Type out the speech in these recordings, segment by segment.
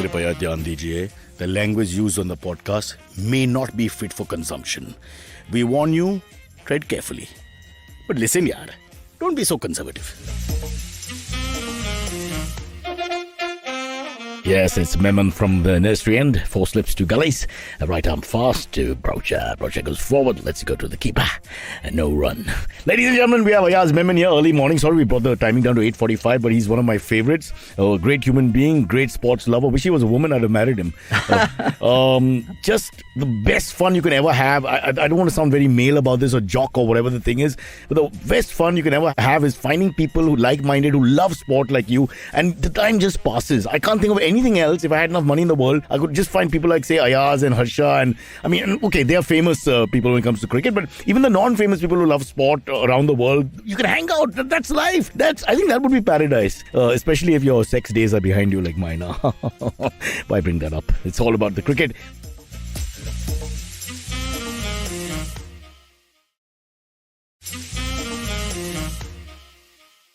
कृपया ध्यान दीजिए, the language used on the podcast may not be fit for consumption. We warn you, tread carefully. But listen, yaar, don't be so conservative. Yes, it's Memon from the nursery end. 4 slips to gullies. Right arm fast to Brocha. Brocha goes forward. Let's go to the keeper. And no run. Ladies and gentlemen, we have Ayaz Memon here early morning. Sorry we brought the timing down to 8:45, but he's one of my favorites. A great human being, great sports lover. Wish he was a woman, I'd have married him. Just the best fun you can ever have. I don't want to sound very male about this or jock or whatever the thing is, but the best fun you can ever have is finding people who like-minded, who love sport like you, and the time just passes. I can't think of anything else. If I had enough money in the world, I could just find people like, say, Ayaz and Harsha, and I mean, okay, they are famous people when it comes to cricket, but even the non-famous people who love sport around the world, you can hang out. That's life. I think that would be paradise, especially if your sex days are behind you like mine are. Why bring that up? It's all about the cricket.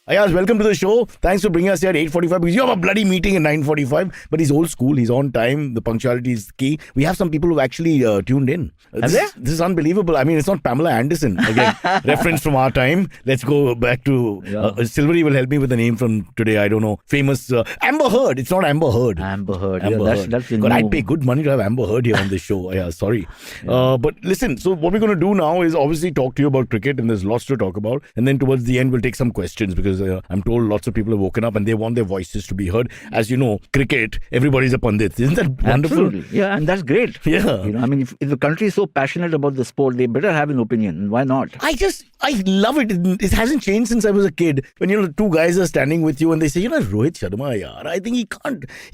Ayaz, welcome to the show. Thanks for bringing us here at 8:45 because you have a bloody meeting at 9:45. But he's old school. He's on time. The punctuality is key. We have some people who've actually tuned in. This is unbelievable. I mean, it's not Pamela Anderson. Again, reference from our time. Let's go back to... Silvery will help me with the name from today. I don't know. Famous... Amber Heard. It's not Amber Heard. Amber Heard. That's God, I'd pay good money to have Amber Heard here on this show. Yeah, sorry. But listen, so what we're going to do now is obviously talk to you about cricket, and there's lots to talk about. And then towards the end, we'll take some questions because I'm told lots of people have woken up and they want their voices to be heard. As you know, cricket, everybody's a pundit. Isn't that wonderful? Absolutely. Yeah, and that's great. Yeah. You know, I mean, if the country is so passionate about the sport, they better have an opinion. Why not? I love it. It hasn't changed since I was a kid. When, two guys are standing with you and they say, Rohit Sharma, yaar, I think he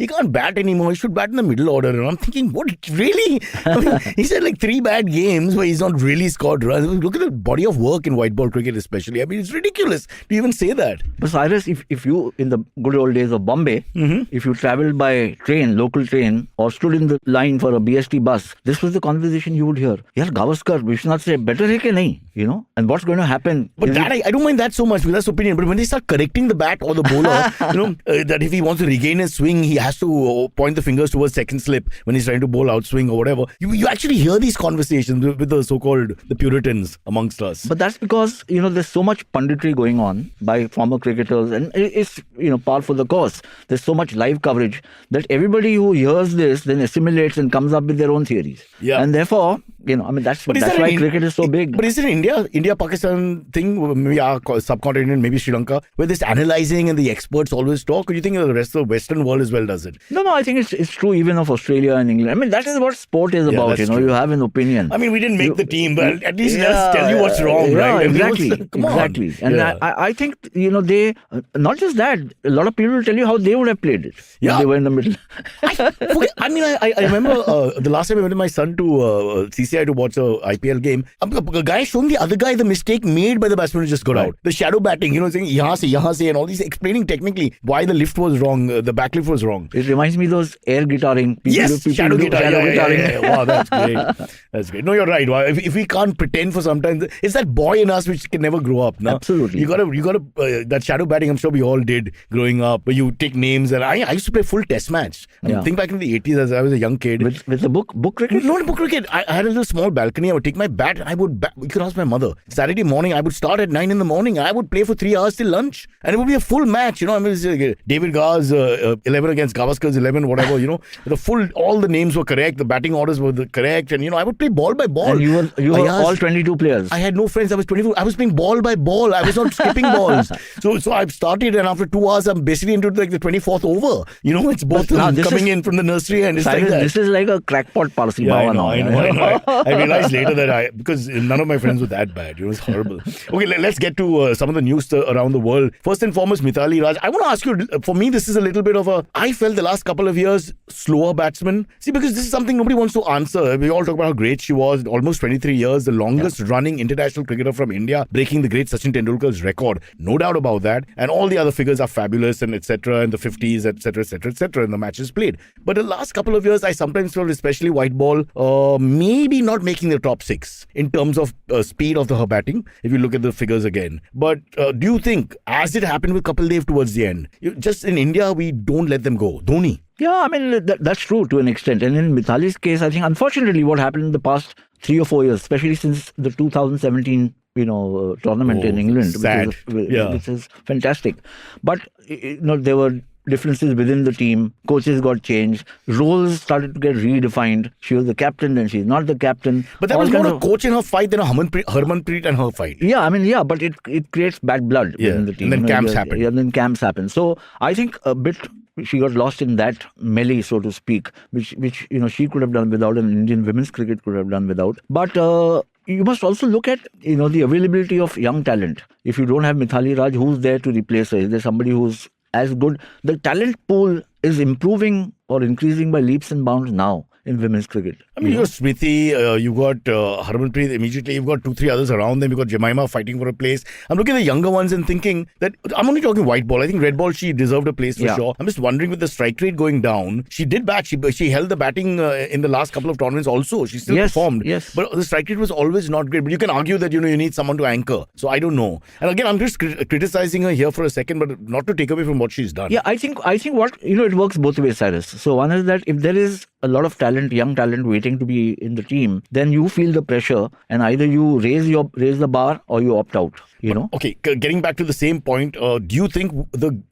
can't bat anymore. He should bat in the middle order. And I'm thinking, what, really? I mean, he said like 3 bad games where he's not really scored runs. Look at the body of work in white ball cricket especially. I mean, it's ridiculous to even say that. But Cyrus, if you, in the good old days of Bombay, if you travelled by train, local train, or stood in the line for a BST bus, this was the conversation you would hear. Yaar, Gavaskar, Vishwanath say, better hai ke nahi? And what's going to happen? But that, I don't mind that so much, because that's opinion. But when they start correcting the bat or the bowler, that if he wants to regain his swing, he has to point the fingers towards second slip when he's trying to bowl outswing or whatever. You actually hear these conversations with the so-called the Puritans amongst us. But that's because, there's so much punditry going on by former cricketers, and it's, par for the course. There's so much live coverage that everybody who hears this then assimilates and comes up with their own theories. Yeah. And therefore, that's why cricket is so big. But is it India-Pakistan thing, maybe our subcontinent, maybe Sri Lanka, where this analysing and the experts always talk? Or do you think the rest of the Western world as well does it? No, I think it's true even of Australia and England. I mean, that is what sport is about, you have an opinion. I mean, we didn't make the team, but at least let's tell you what's wrong, right? Exactly. Come on. Exactly. And I think, they, not just that, a lot of people will tell you how they would have played it when they were in the middle. I remember the last time I went with my son to CCI to watch a IPL game, a guy showing the other guy the mistake made by the batsman who just got out. The shadow batting, saying yahan se, and all these, explaining technically why the lift was wrong, the back lift was wrong. It reminds me of those air guitaring. Shadow guitaring. Wow, that's great. That's great. No, you're right. If we can't pretend for some time, it's that boy in us which can never grow up. No? Absolutely. You gotta that shadow batting, I'm sure we all did growing up. You take names, and I used to play full test match. Think back in the 80s as I was a young kid. With the book cricket? No, book cricket. I had a little small balcony. I would take my bat and I would you could ask my mother. Saturday morning, I would start at 9 in the morning. I would play for 3 hours till lunch. And it would be a full match. David Gar's 11 against Gavaskar's 11, whatever, all the names were correct. The batting orders were correct. And, I would play ball by ball. And you were all 22 players. I had no friends. I was 24. I was playing ball by ball. I was not skipping balls. So I've started, and after 2 hours, I'm basically into like the 24th over. It's both coming in from the nursery, and it's like that. This is like a crackpot policy. I know. I realized later that because none of my friends were that bad. It was horrible. Okay, let's get to some of the news around the world. First and foremost, Mithali Raj. I want to ask you, for me, this is a little bit of I felt the last couple of years, slower batsman. See, because this is something nobody wants to answer. We all talk about how great she was, almost 23 years, the longest running international cricketer from India, breaking the great Sachin Tendulkar's record. No doubt doubt about that. And all the other figures are fabulous and etc. in the 50s, etc., etc., etc. in the matches played. But the last couple of years, I sometimes felt, especially white ball, maybe not making the top 6 in terms of speed of her batting, if you look at the figures again. But do you think, as it happened with Kapil Dev towards the end, just in India, we don't let them go? Dhoni. Yeah, I mean, that's true to an extent. And in Mithali's case, I think, unfortunately, what happened in the past 3 or 4 years, especially since the 2017 tournament in England, which is fantastic. But there were differences within the team. Coaches got changed. Roles started to get redefined. She was the captain, then she's not the captain. But that was more a coach in her fight than a Harmanpreet and her fight. Yeah, I mean, but it creates bad blood within the team. And then camps happen. Yeah, then camps happen. So I think a bit she got lost in that melee, so to speak, which she could have done without, and Indian women's cricket could have done without. But you must also look at the availability of young talent. If you don't have Mithali Raj, who's there to replace her? Is there somebody who's as good? The talent pool is improving or increasing by leaps and bounds now in women's cricket. I mean, you got Smriti, you got Harmanpreet immediately, you've got 2-3 others around them, you've got Jemima fighting for a place. I'm looking at the younger ones and thinking that, I'm only talking white ball, I think red ball she deserved a place for sure. I'm just wondering, with the strike rate going down, she did bat, she held the batting in the last couple of tournaments also, she still performed. Yes. But the strike rate was always not great. But you can argue that, you need someone to anchor. So I don't know. And again, I'm just criticizing her here for a second, but not to take away from what she's done. Yeah, I think what, it works both ways, Cyrus. So one is that if there is a lot of talent, young talent waiting to be in the team, then you feel the pressure and either you raise the bar or you opt out. Okay, getting back to the same point, do you think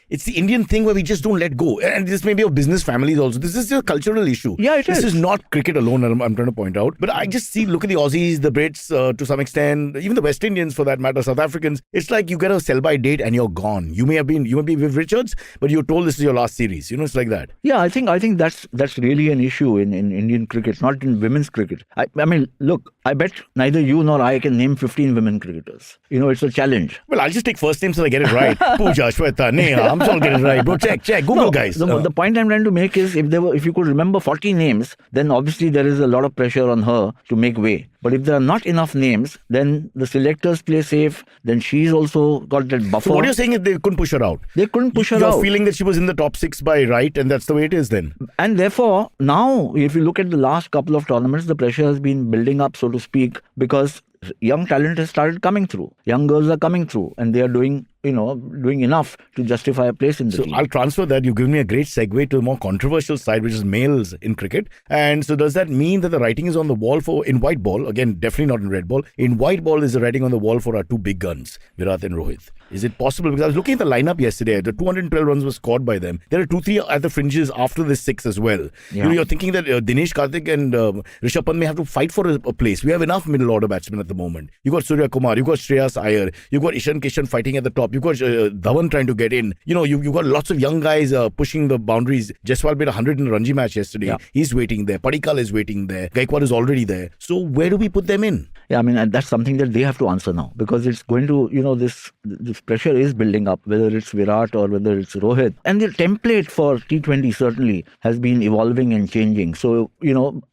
it's the Indian thing where we just don't let go? And this may be of business families also. This is a cultural issue. Yeah, it is. This is not cricket alone, I'm trying to point out. But I just look at the Aussies, the Brits to some extent, even the West Indians for that matter, South Africans. It's like you get a sell-by date and you're gone. You may be with Richards, but you're told this is your last series. It's like that. Yeah, I think that's really an issue in Indian cricket, not in women's cricket. I mean, look, I bet neither you nor I can name 15 women cricketers. It's a challenge. Well, I'll just take first names so I get it right. Pooja, Shweta, Neha, I'm sure I'll get it right. Bro, check. Google, guys. The point I'm trying to make is if you could remember 40 names, then obviously there is a lot of pressure on her to make way. But if there are not enough names, then the selectors play safe. Then she's also got that buffer. So what you're saying is they couldn't push her out. They couldn't push her out. You're feeling that she was in the top 6 by right, and that's the way it is then. And therefore, now, if you look at the last couple of tournaments, the pressure has been building up, so to speak, because young talent has started coming through. Young girls are coming through, and they are doing enough to justify a place in the team. So I'll transfer that. You've given me a great segue to a more controversial side, which is males in cricket. And so does that mean that the writing is on the wall in white ball? Again, definitely not in red ball. In white ball is the writing on the wall for our 2 big guns, Virat and Rohit. Is it possible? Because I was looking at the lineup yesterday. The 212 runs were scored by them. There are 2-3 at the fringes after this 6 as well. Yeah. You're thinking that Dinesh, Karthik and Rishabh Pant may have to fight for a place. We have enough middle order batsmen at the moment. You got Surya Kumar, you got Shreyas Iyer, you got Ishan Kishan fighting at the top, you got Dhawan trying to get in. You got lots of young guys pushing the boundaries. Jaiswal made 100 in the Ranji match yesterday. Yeah. He's waiting there. Padikkal is waiting there. Gaikwad is already there. So where do we put them in? Yeah, I mean, and that's something that they have to answer now, because it's going to, this pressure is building up, whether it's Virat or whether it's Rohit. And the template for T20 certainly has been evolving and changing. So,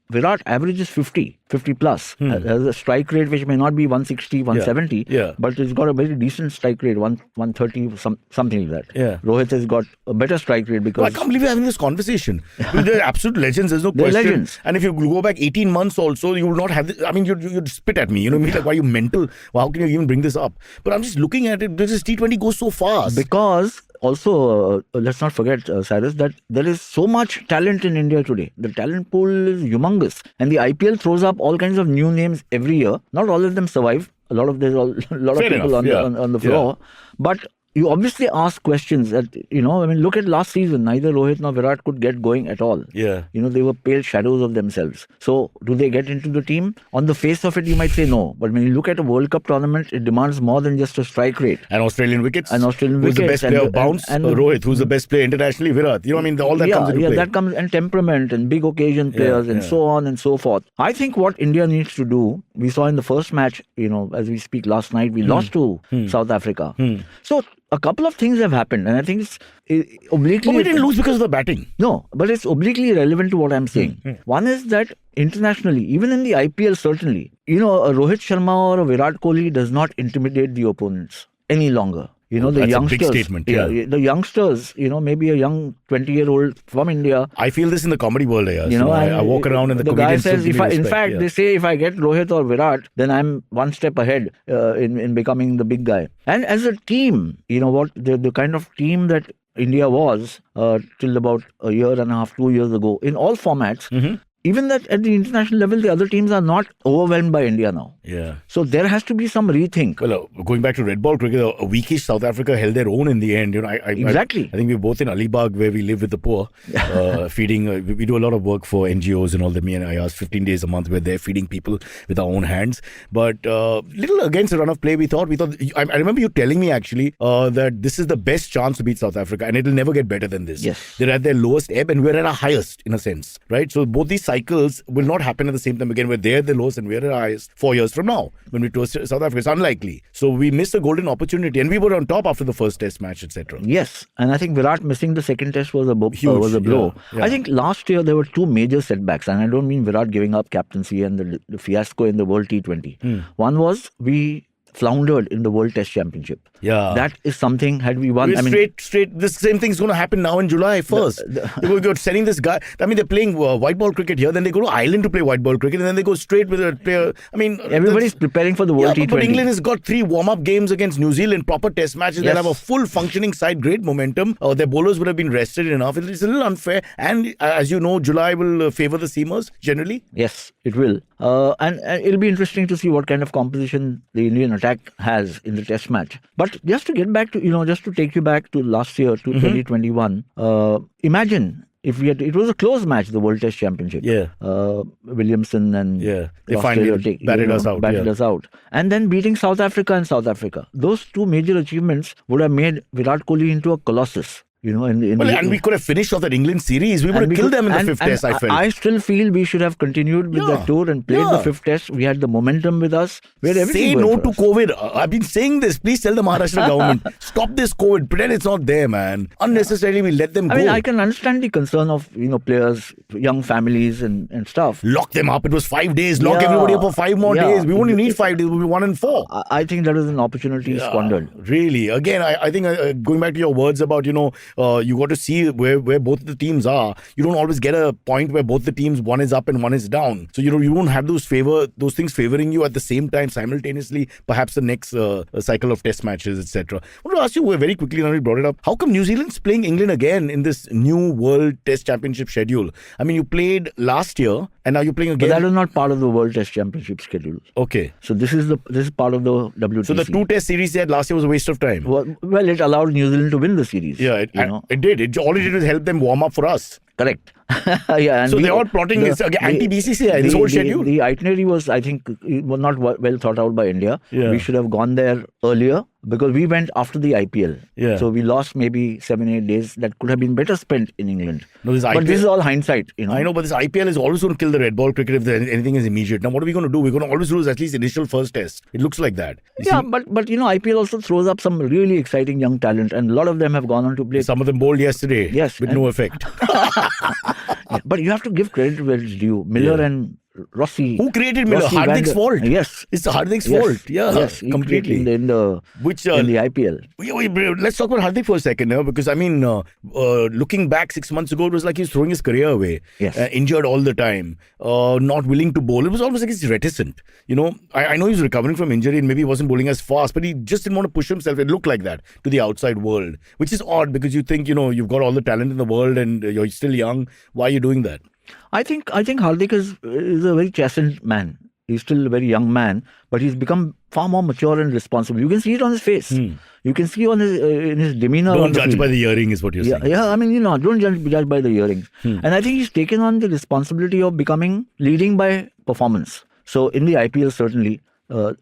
Virat averages 50 plus. Has a strike rate which may not be 160, 170, but it's got a very decent strike rate, 130, something like that. Yeah. Rohit has got a better strike rate because... I can't believe we're having this conversation. They're absolute legends, there's no question. They're legends. And if you go back 18 months also, you will not have this. I mean, you'd spit at me. Like, why are you mental? Well, how can you even bring this up? But I'm just looking at it, this T20 goes so fast. Because... Also, let's not forget, Cyrus, that there is so much talent in India today. The talent pool is humongous. And the IPL throws up all kinds of new names every year. Not all of them survive. There's a lot of people on the floor. But you obviously ask questions that, look at last season. Neither Rohit nor Virat could get going at all. Yeah. They were pale shadows of themselves. So, do they get into the team? On the face of it, you might say no. But when you look at a World Cup tournament, it demands more than just a strike rate. And Australian wickets. Who's the best player of bounce? Rohit. Who's the best player internationally? Virat. All that comes into play. That comes, and temperament and big occasion players and so on and so forth. I think what India needs to do, we saw in the first match, as we speak last night, we lost to South Africa. So, a couple of things have happened, and I think it's obliquely... But we didn't lose because of the batting. No, but it's obliquely relevant to what I'm saying. One is that internationally, even in the IPL certainly, a Rohit Sharma or a Virat Kohli does not intimidate the opponents any longer. You know, the That's youngsters. a big statement. Yeah. The youngsters, you know, maybe a young 20-year-old from India. I feel this in the comedy world, Ayaz. You know, I walk around and the guy comedians says, still give me in respect. fact, Yeah. they say if I get Rohit or Virat, then I'm one step ahead in becoming the big guy. And as a team, you know what, the kind of team that India was till about a year and a half, 2 years ago, in all formats, even that at the international level, the other teams are not overwhelmed by India now. Yeah. So there has to be some rethink. Well, going back to red ball cricket, a weakish South Africa held their own in the end. You know, Exactly. I think we're both in Alibag where we live with the poor, feeding. We do a lot of work for NGOs and all that. Me and Ayaz, 15 days a month, we're there feeding people with our own hands. But little against the run of play, we thought. I remember you telling me actually that this is the best chance to beat South Africa, and it'll never get better than this. Yes. They're at their lowest ebb, and we're at our highest in a sense, right? So both these cycles will not happen at the same time again. We're there at the lowest, and we're at our highest 4 years from now when we toast South Africa. It's unlikely. So we missed a golden opportunity, and we were on top after the first test match, etc. Yes, and I think Virat missing the second test was a blow. Yeah. I think last year there were two major setbacks, and I don't mean Virat giving up captaincy and the fiasco in the World T20. One was we floundered in the World Test Championship. Yeah. That is something, had we won... Straight. The same thing's going to happen now in July 1st. You're sending this guy... I mean, they're playing white ball cricket here, then they go to Ireland to play white ball cricket, and then they go straight with a player... I mean... Everybody's preparing for the World T20. But England has got 3 warm-up games against New Zealand, proper test matches. Yes. They'll have a full functioning side, great momentum. Their bowlers would have been rested enough. It's a little unfair. And as you know, July will favour the seamers, generally. Yes, it will. And it'll be interesting to see what kind of composition the Indian attack has in the test match. But just to get back to, just to take you back to last year, to 2021, imagine if it was a close match, the World Test Championship. Yeah. Williamson and they finally batted us out. And then beating South Africa and South Africa. Those two major achievements would have made Virat Kohli into a colossus. And we could have finished off that England series. We would have killed them in the fifth test, I felt. I still feel we should have continued with that tour and played the fifth test. We had the momentum with us. Say no to COVID. I've been saying this. Please tell the Maharashtra government, stop this COVID. Pretend it's not there, man. Unnecessarily, we let them go. I mean, I can understand the concern of, players, young families and stuff. Lock them up. It was 5 days. Lock everybody up for 5 more days. We won't even need 5 days. We'll be 1 and 4. I think that was an opportunity squandered. Really. Again, I think going back to your words about, you got to see where both the teams are. You don't always get a point where both the teams, one is up and one is down. So you won't have those things favoring you at the same time simultaneously. Perhaps the next cycle of test matches, etc. I want to ask you very quickly. Now we brought it up. How come New Zealand's playing England again in this new World Test Championship schedule? I mean, you played last year and now you're playing again. But that is not part of the World Test Championship schedule. Okay. So this is part of the WTC. So the 2 test series they had last year was a waste of time. Well, it allowed New Zealand to win the series. Yeah, it did. All it did was help them warm up for us. Correct. And so they're all plotting this anti-BCCI, this whole schedule. The itinerary was, I think, not well thought out by India. Yeah. We should have gone there earlier because we went after the IPL. Yeah. So we lost maybe 7-8 days that could have been better spent in England. No, but this is all hindsight. I know, but this IPL is always going to kill the red ball cricket if anything is immediate. Now, what are we going to do? We're going to always lose at least initial first test. It looks like that. But IPL also throws up some really exciting young talent, and a lot of them have gone on to play. Some of them bowled yesterday. Yes, with no effect. But you have to give credit where it's due. Miller and Rossi. Who created Miller? Hardik's fault. Yes. It's Hardik's fault. Yeah, yes, completely. In the IPL. Let's talk about Hardik for a second now, because I mean, looking back 6 months ago, it was like he was throwing his career away. Yes. Injured all the time, not willing to bowl. It was almost like he's reticent. I know he's recovering from injury and maybe he wasn't bowling as fast, but he just didn't want to push himself. It looked like that to the outside world, which is odd because you think, you've got all the talent in the world and you're still young. Why are you doing that? I think Hardik is a very chastened man. He's still a very young man, but he's become far more mature and responsible. You can see it on his face. You can see on in his demeanor. Don't judge by the earring is what you're saying. Yeah, I mean, don't judge by the earrings. And I think he's taken on the responsibility of leading by performance. So in the IPL, certainly,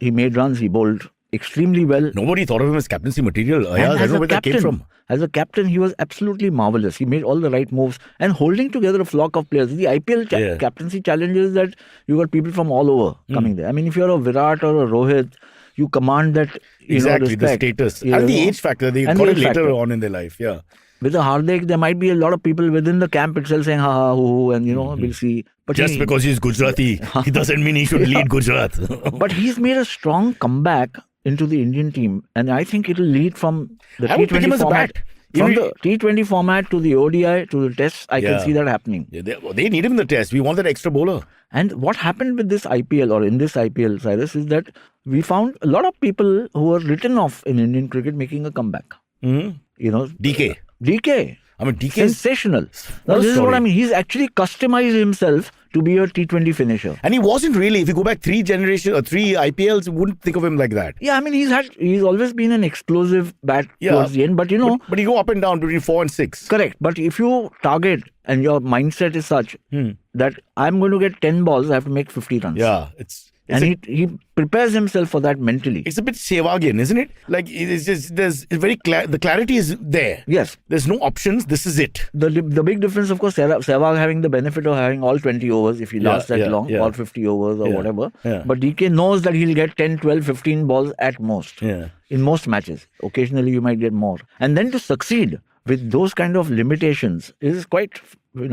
he made runs, he bowled extremely well. Nobody thought of him as captaincy material. I don't know where that came from. As a captain, he was absolutely marvellous. He made all the right moves and holding together a flock of players. The IPL captaincy challenge is that you got people from all over coming there. I mean, if you're a Virat or a Rohit, you command that respect. The status. And the age factor. They got it later on in their life. Yeah. With a Hardik, there might be a lot of people within the camp itself saying, ha, hoo, and, we'll see. But because he's Gujarati, he doesn't mean he should lead Gujarat. But he's made a strong comeback into the Indian team, and I think it'll lead from the I would pick him T20 as a format. bat. From Even- the T20 format to the ODI to the Test, I can see that happening. Yeah, they need him in the Test. We want that extra bowler. And what happened with this IPL or in this IPL, Cyrus, is that we found a lot of people who were written off in Indian cricket making a comeback. Mm-hmm. You know, DK. DK. I mean, DK is... Sensational. What Now, a this is what story. I mean. He's actually customized himself to be a T20 finisher. And he wasn't really. If you go back 3 IPLs, you wouldn't think of him like that. Yeah, I mean, he's always been an explosive bat towards the end, but you know. But you go up and down between 4 and 6. Correct. But if you target and your mindset is such that I'm going to get 10 balls, I have to make 50 runs. Yeah, he prepares himself for that mentally. It's a bit Sehwagian, isn't it? Like, it's just, the clarity is there. Yes. There's no options. This is it. The big difference, of course, Sehwag having the benefit of having all 20 overs if he lasts that long, all 50 overs or whatever. Yeah. But DK knows that he'll get 10, 12, 15 balls at most. Yeah. In most matches. Occasionally you might get more. And then to succeed with those kind of limitations is quite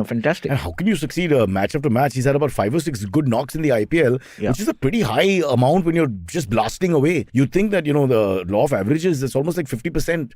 fantastic. And how can you succeed match after match? He's had about 5 or 6 good knocks in the IPL, which is a pretty high amount when you're just blasting away. You'd think that, the law of averages, it's almost like 50%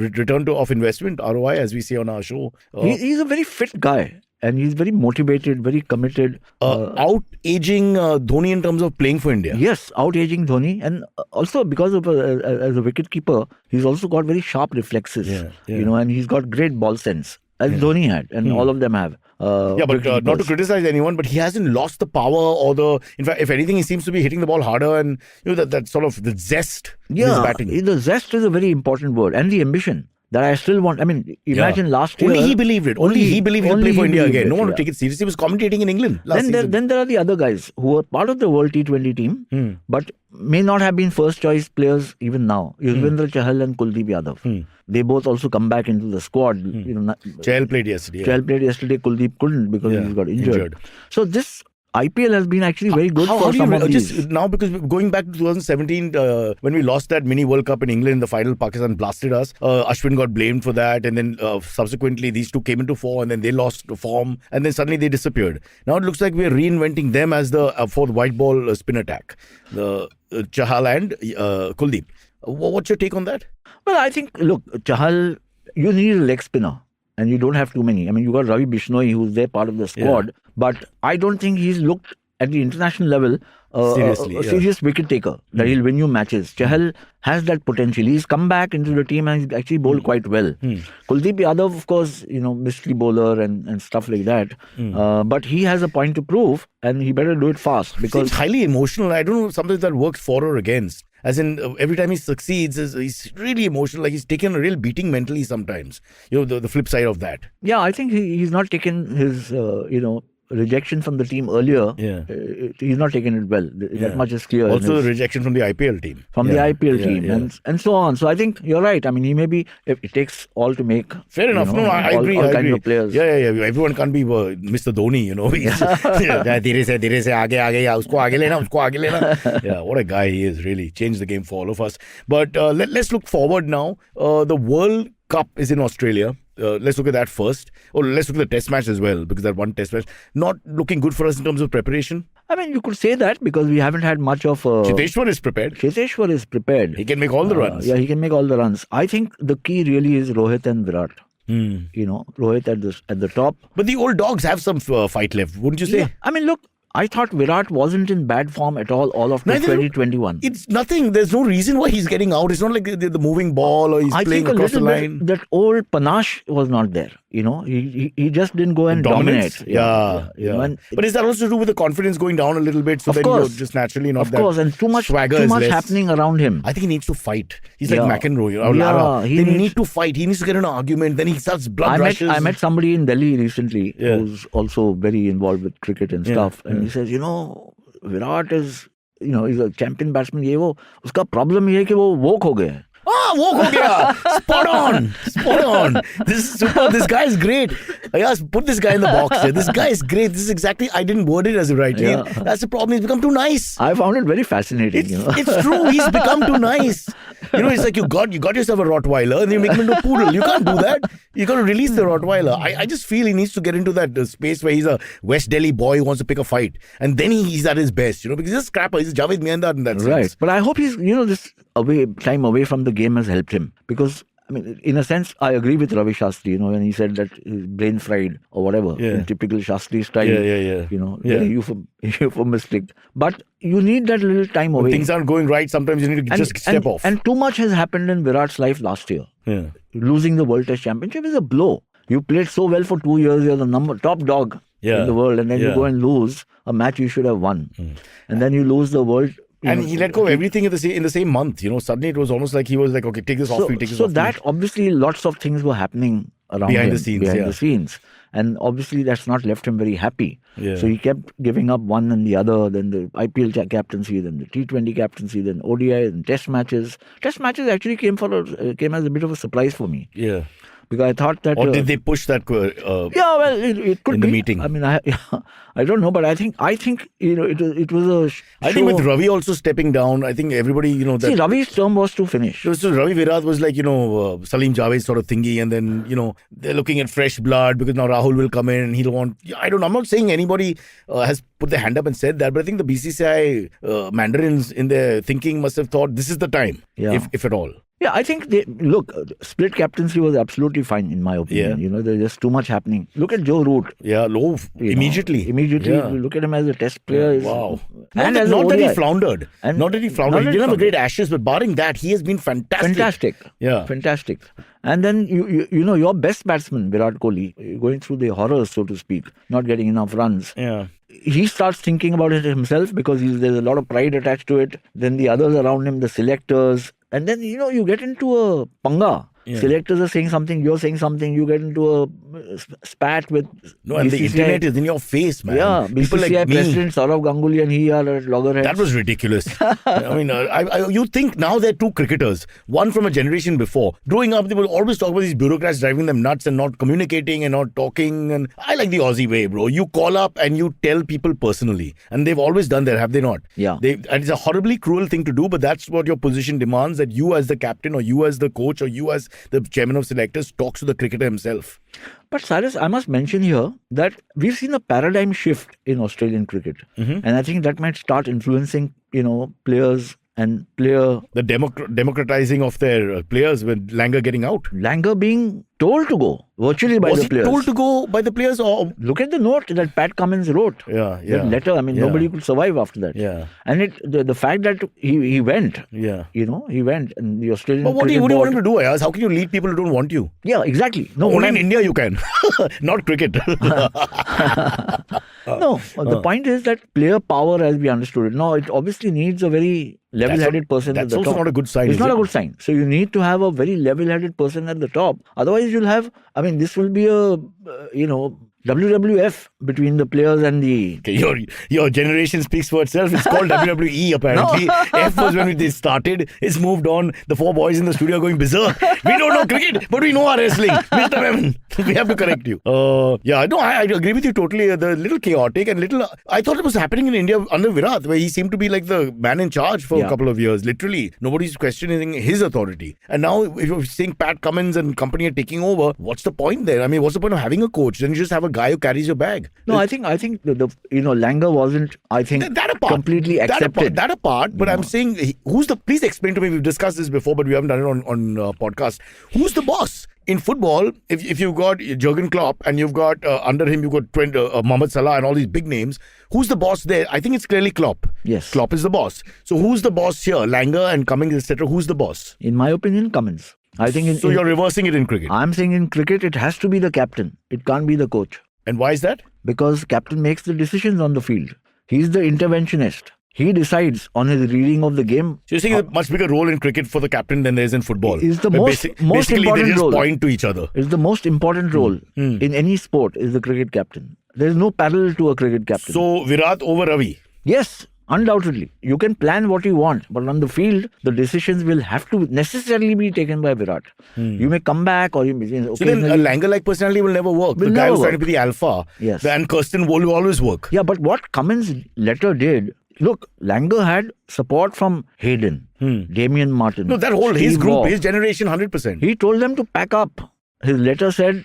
return of investment, ROI, as we say on our show. He's a very fit guy. And he's very motivated, very committed. Out-aging Dhoni in terms of playing for India. Yes, out-aging Dhoni. And also because of as a wicket-keeper, he's also got very sharp reflexes. And he's got great ball sense. As Dhoni had, and all of them have. But not to criticize anyone, but he hasn't lost the power or in fact, if anything, he seems to be hitting the ball harder and that sort of the zest in his batting. The zest is a very important word, and the ambition. That I still want. I mean, imagine last year. Only he believed it. Only he believed he'd play for India again. No one would take it seriously. He was commentating in England last season. Then there are the other guys who were part of the World T20 team, but may not have been first choice players even now. Yuzvendra Chahal and Kuldeep Yadav. They both also come back into the squad. Chahal played yesterday. Kuldeep couldn't because he got injured. So this IPL has been actually very good for some of these. Just now, because going back to 2017, when we lost that mini World Cup in England, the final, Pakistan blasted us. Ashwin got blamed for that, and then subsequently these two came into form, and then they lost form, and then suddenly they disappeared. Now it looks like we're reinventing them as the fourth white ball spin attack, the Chahal and Kuldeep. What's your take on that? Well, I think, look, Chahal, you need a leg spinner. And you don't have too many. I mean, you got Ravi Bishnoi, who's there part of the squad. But I don't think he's looked at the international level a serious wicket taker that he'll win you matches. Chahal has that potential. He's come back into the team and he's actually bowled quite well. Kuldeep Yadav, of course, mystery bowler and stuff like that. But he has a point to prove and he better do it fast because it's highly emotional. I don't know, sometimes that works for or against. As in, every time he succeeds, he's really emotional. Like he's taken a real beating mentally sometimes. The flip side of that. Yeah, I think he's not taken his, rejection from the team earlier. He's not taken it well. That much is clear. Also, the rejection from the IPL team. From the IPL team and so on. So I think you're right. I mean, he may be, it takes all to make. Fair enough. No, I agree. All I kinds agree. of players. Yeah. Everyone can't be Mr. Dhoni, धीरे से आगे उसको आगे लेना. Yeah, what a guy he is, really. Changed the game for all of us. But let's look forward now. The World Cup is in Australia. Let's look at that first. Let's look at the test match as well, because that one test match not looking good for us in terms of preparation. I mean, you could say that because we haven't had much of... Cheteshwar is prepared. He can make all the runs. Yeah, he can make all the runs. I think the key really is Rohit and Virat. Rohit at the top. But the old dogs have some fight left, wouldn't you say? Yeah. I mean, look, I thought Virat wasn't in bad form at all of 2021. It's nothing. There's no reason why he's getting out. It's not like the moving ball or he's playing across the line. That old panache was not there. He just didn't go and dominate. Yeah. But is that also to do with the confidence going down a little bit? So that you're just naturally not that. Of course, and too much happening around him. I think he needs to fight. He's like McEnroe or Lara. They need to fight. He needs to get in an argument. Then he starts blood rushes. I met somebody in Delhi recently who's also very involved with cricket and stuff. And he says, Virat is, he's a champion batsman. Uska problem ye hai ki wo woke ho gaye. walk ho gaya. Spot on. This is super. This guy is great. Ayaz, put this guy in the box there. This guy is great. This is exactly, I didn't word it as a right. Yeah. That's the problem. He's become too nice. I found it very fascinating. It's true. He's become too nice. It's like you got yourself a Rottweiler and you make him into a poodle. You can't do that. You got to release the Rottweiler. I just feel he needs to get into that space where he's a West Delhi boy who wants to pick a fight, and then he's at his best. Because he's a scrapper. He's Javed Miandar in that sense. Right. But I hope he's this time away from the game has helped him, because in a sense, I agree with Ravi Shastri, when he said that his brain fried or whatever, in typical Shastri style, very euphemistic. But you need that little time away. When things aren't going right, sometimes you need to just step off. And too much has happened in Virat's life last year. Yeah. Losing the World Test Championship is a blow. You played so well for 2 years, you're the top dog in the world, and then you go and lose a match you should have won. And then you lose the world. And he let go of everything in the same month. Suddenly it was almost like he was like, okay, take this off me, take this off me. So that obviously lots of things were happening around behind him, the scenes. And obviously that's not left him very happy. Yeah. So he kept giving up one and the other, then the IPL captaincy, then the T20 captaincy, then ODI and Test matches. Test matches actually came as a bit of a surprise for me. Yeah. Because I thought that... Or did they push that... it could in be. the meeting. I don't know, but I think it was a show. I think with Ravi also stepping down, I think everybody, See, Ravi's term was to finish. So Ravi Virat was like, Salim Javed sort of thingy, and then, they're looking at fresh blood because now Rahul will come in and he'll want... I don't know. I'm not saying anybody has put their hand up and said that, but I think the BCCI mandarins in their thinking must have thought this is the time, if at all. Yeah, I think split captaincy was absolutely fine in my opinion. Yeah. There's just too much happening. Look at Joe Root. Yeah, low immediately. Yeah. You look at him as a test player. Wow. And not that he floundered. Not that he floundered. He didn't have a great Ashes, but barring that, he has been fantastic. Yeah. Fantastic. And then, your best batsman, Virat Kohli, going through the horrors, so to speak, not getting enough runs. Yeah. He starts thinking about it himself because there's a lot of pride attached to it. Then the others around him, the selectors. And then, you get into a panga. Yeah. Selectors are saying something, you're saying something, you get into a spat with and the internet is in your face, man. Yeah, people BCCI like President Sourav Ganguly and he are at loggerheads. That was ridiculous. You think now they're two cricketers, one from a generation before. Growing up, they will always talk about these bureaucrats driving them nuts and not communicating and not talking. And I like the Aussie way, bro. You call up and you tell people personally. And they've always done that, have they not? Yeah. And it's a horribly cruel thing to do, but that's what your position demands, that you as the captain or you as the coach or you as the chairman of selectors talks to the cricketer himself. But Cyrus, I must mention here that we've seen a paradigm shift in Australian cricket. And I think that might start influencing, players and the democratizing of their players with Langer getting out. Langer being told to go virtually by the players. Was he told to go by the players? Or look at the note that Pat Cummins wrote. Yeah. That letter. Nobody could survive after that. Yeah. And the fact that he went. Yeah. He went, and the Australian. But what do you want him to do, Ayaz? How can you lead people who don't want you? Yeah, exactly. No, only in India you can, not cricket. No, the point is that player power, as we understood it, it obviously needs a very level-headed person at the top. That's also not a good sign. It's not a good sign. So you need to have a very level-headed person at the top. Otherwise, you'll have. This will be a WWF between the players and the... Okay, your generation speaks for itself. It's called WWE apparently. F was when they started. It's moved on. The four boys in the studio are going berserk. We don't know cricket, but we know our wrestling. Mr. Memon, we have to correct you. I agree with you totally. The little chaotic and I thought it was happening in India under Virat, where he seemed to be like the man in charge for a couple of years. Literally, nobody's questioning his authority. And now, if you're saying Pat Cummins and company are taking over, what's the point there? What's the point of having a coach? Then you just have a guy who carries your bag. No, I think the Langer wasn't, completely accepted. That apart, but I'm saying, please explain to me, we've discussed this before, but we haven't done it on podcast. Who's the boss? In football, if you've got Jurgen Klopp and you've got under him, you've got Mohamed Salah and all these big names, who's the boss there? I think it's clearly Klopp. Yes. Klopp is the boss. So who's the boss here? Langer and Cummins, etc. Who's the boss? In my opinion, Cummins. I think you're reversing it in cricket? I'm saying in cricket, it has to be the captain. It can't be the coach. And why is that? Because captain makes the decisions on the field. He's the interventionist. He decides on his reading of the game. So you're saying a much bigger role in cricket for the captain than there is in football? It's the most important they just role. Point to each other. It's the most important role in any sport is the cricket captain. There is no parallel to a cricket captain. So Virat over Ravi? Yes. Undoubtedly. You can plan what you want, but on the field, the decisions will have to necessarily be taken by Virat. You may come back or you may... So then a Langer-like personality will never work. The guy who's trying to be the alpha. Yes. And Kirsten will always work. Yeah, but what Cummins' letter did... Look, Langer had support from Hayden, Damian Martin. No, that whole, Steve his group, Waugh. his generation, 100%. He told them to pack up. His letter said,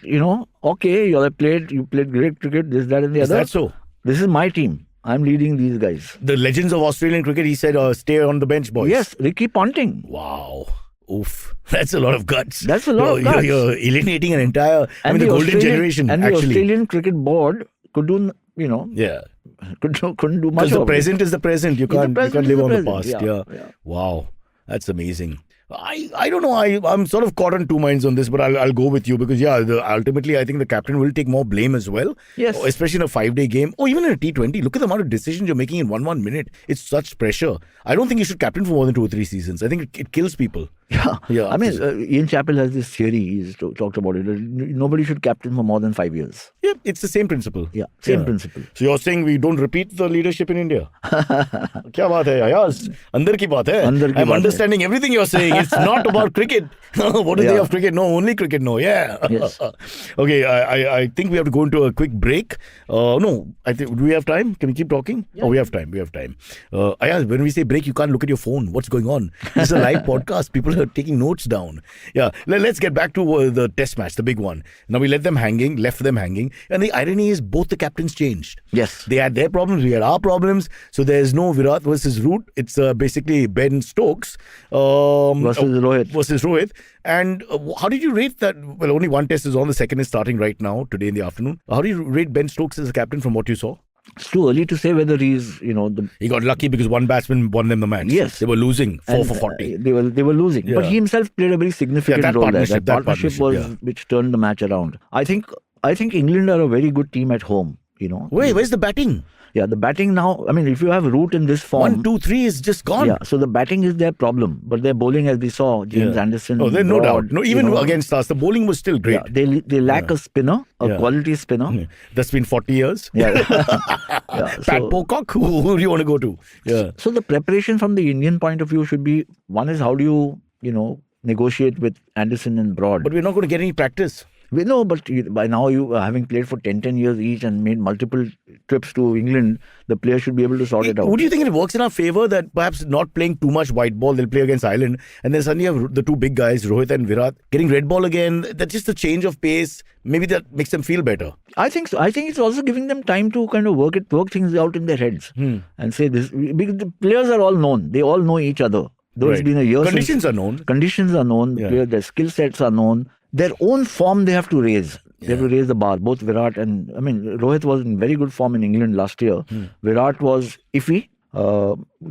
okay, you played great cricket, this, that and the Is other. that so? This is my team. I'm leading these guys. The legends of Australian cricket, he said, stay on the bench, boys. Yes, Ricky Ponting. Wow. Oof. That's a lot of guts. That's a lot of guts. You're alienating an entire, the golden generation, and actually. the Australian Cricket Board could do, Yeah. couldn't do much. Because the present is the present. You can't live on the past. Yeah. Wow. That's amazing. I don't know. I'm sort of caught on two minds on this, but I'll go with you because ultimately I think the captain will take more blame as well. Yes. Especially in a 5-day game or even in a T20. Look at the amount of decisions you're making in 1 minute. It's such pressure. I don't think you should captain for more than 2 or 3 seasons. I think it kills people. Yeah. I mean, Ian Chappell has this theory. He's talked about it. Nobody should captain for more than 5 years. Yeah, it's the same principle. Yeah, same principle. So you're saying we don't repeat the leadership in India? क्या बात है Ayaz? अंदर की बात है. I'm understanding everything you're saying. It's not about cricket. What do they have cricket? No, only cricket. No, yeah. Yes. Okay, I think we have to go into a quick break. No, I think do we have time? Can we keep talking? Yeah. Oh, we have time. Ayaz, when we say break, you can't look at your phone. What's going on? This is a live podcast. People are taking notes down. Yeah, let's get back to the test match, the big one. Now we left them hanging, and the irony is both the captains changed. Yes. They had their problems, we had our problems. So there's no Virat versus Root. It's basically Ben Stokes versus Rohit. And how did you rate that? Well, only one test is on. The second is starting right now, today in the afternoon. How do you rate Ben Stokes as a captain from what you saw? It's too early to say whether he's, He got lucky because one batsman won them the match. Yes. They were losing 4 for 40. They were losing. Yeah. But he himself played a very significant role there. That partnership was which turned the match around. I think England are a very good team at home, Where's the batting? Yeah, the batting now, I mean, if you have Root in this form... 1, 2, 3 is just gone. Yeah, so the batting is their problem. But their bowling, as we saw, James Anderson... Oh, there's no doubt. No, even against us, the bowling was still great. Yeah, they lack a spinner, a quality spinner. Yeah. That's been 40 years. Yeah. Pat Pocock, who do you want to go to? Yeah. So the preparation from the Indian point of view should be, one is how do you, negotiate with Anderson and Broad. But we're not going to get any practice. We know, but by now you having played for 10 years each and made multiple trips to England, the player should be able to sort it out. Would you think it works in our favour that perhaps not playing too much white ball, they'll play against Ireland, and then suddenly you have the two big guys, Rohit and Virat, getting red ball again? That's just a change of pace. Maybe that makes them feel better. I think so. I think it's also giving them time to kind of work things out in their heads and say this. Because the players are all known. They all know each other. Though it's been a year Conditions are known. Conditions are known. Yeah. Their skill sets are known. Their own form they have to raise. They have to raise the bar. Both Virat and... Rohit was in very good form in England last year. Virat was iffy.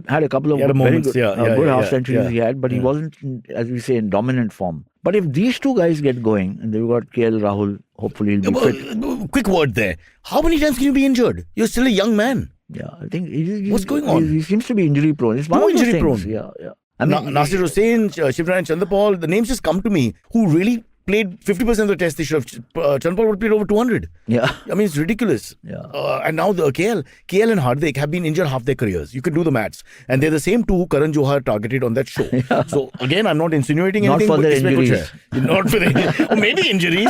Had a couple of very good, good half centuries he had, but he wasn't, as we say, in dominant form. But if these two guys get going, and they've got KL Rahul, hopefully he'll be fit. Quick word there. How many times can you be injured? You're still a young man. Yeah, I think... What's going on? He seems to be injury prone. It's one of those injury things. prone. Yeah. Nasir Hussain, Shivran Chanderpaul, the names just come to me, who really played 50% of the test. They should have. Chanderpaul would have played over 200. Yeah. It's ridiculous. Yeah. And now the KL and Hardik have been injured half their careers. You can do the maths. And they're the same two who Karan Johar targeted on that show. Yeah. So again, I'm not insinuating anything. Not for their injuries. Not for the or maybe injuries.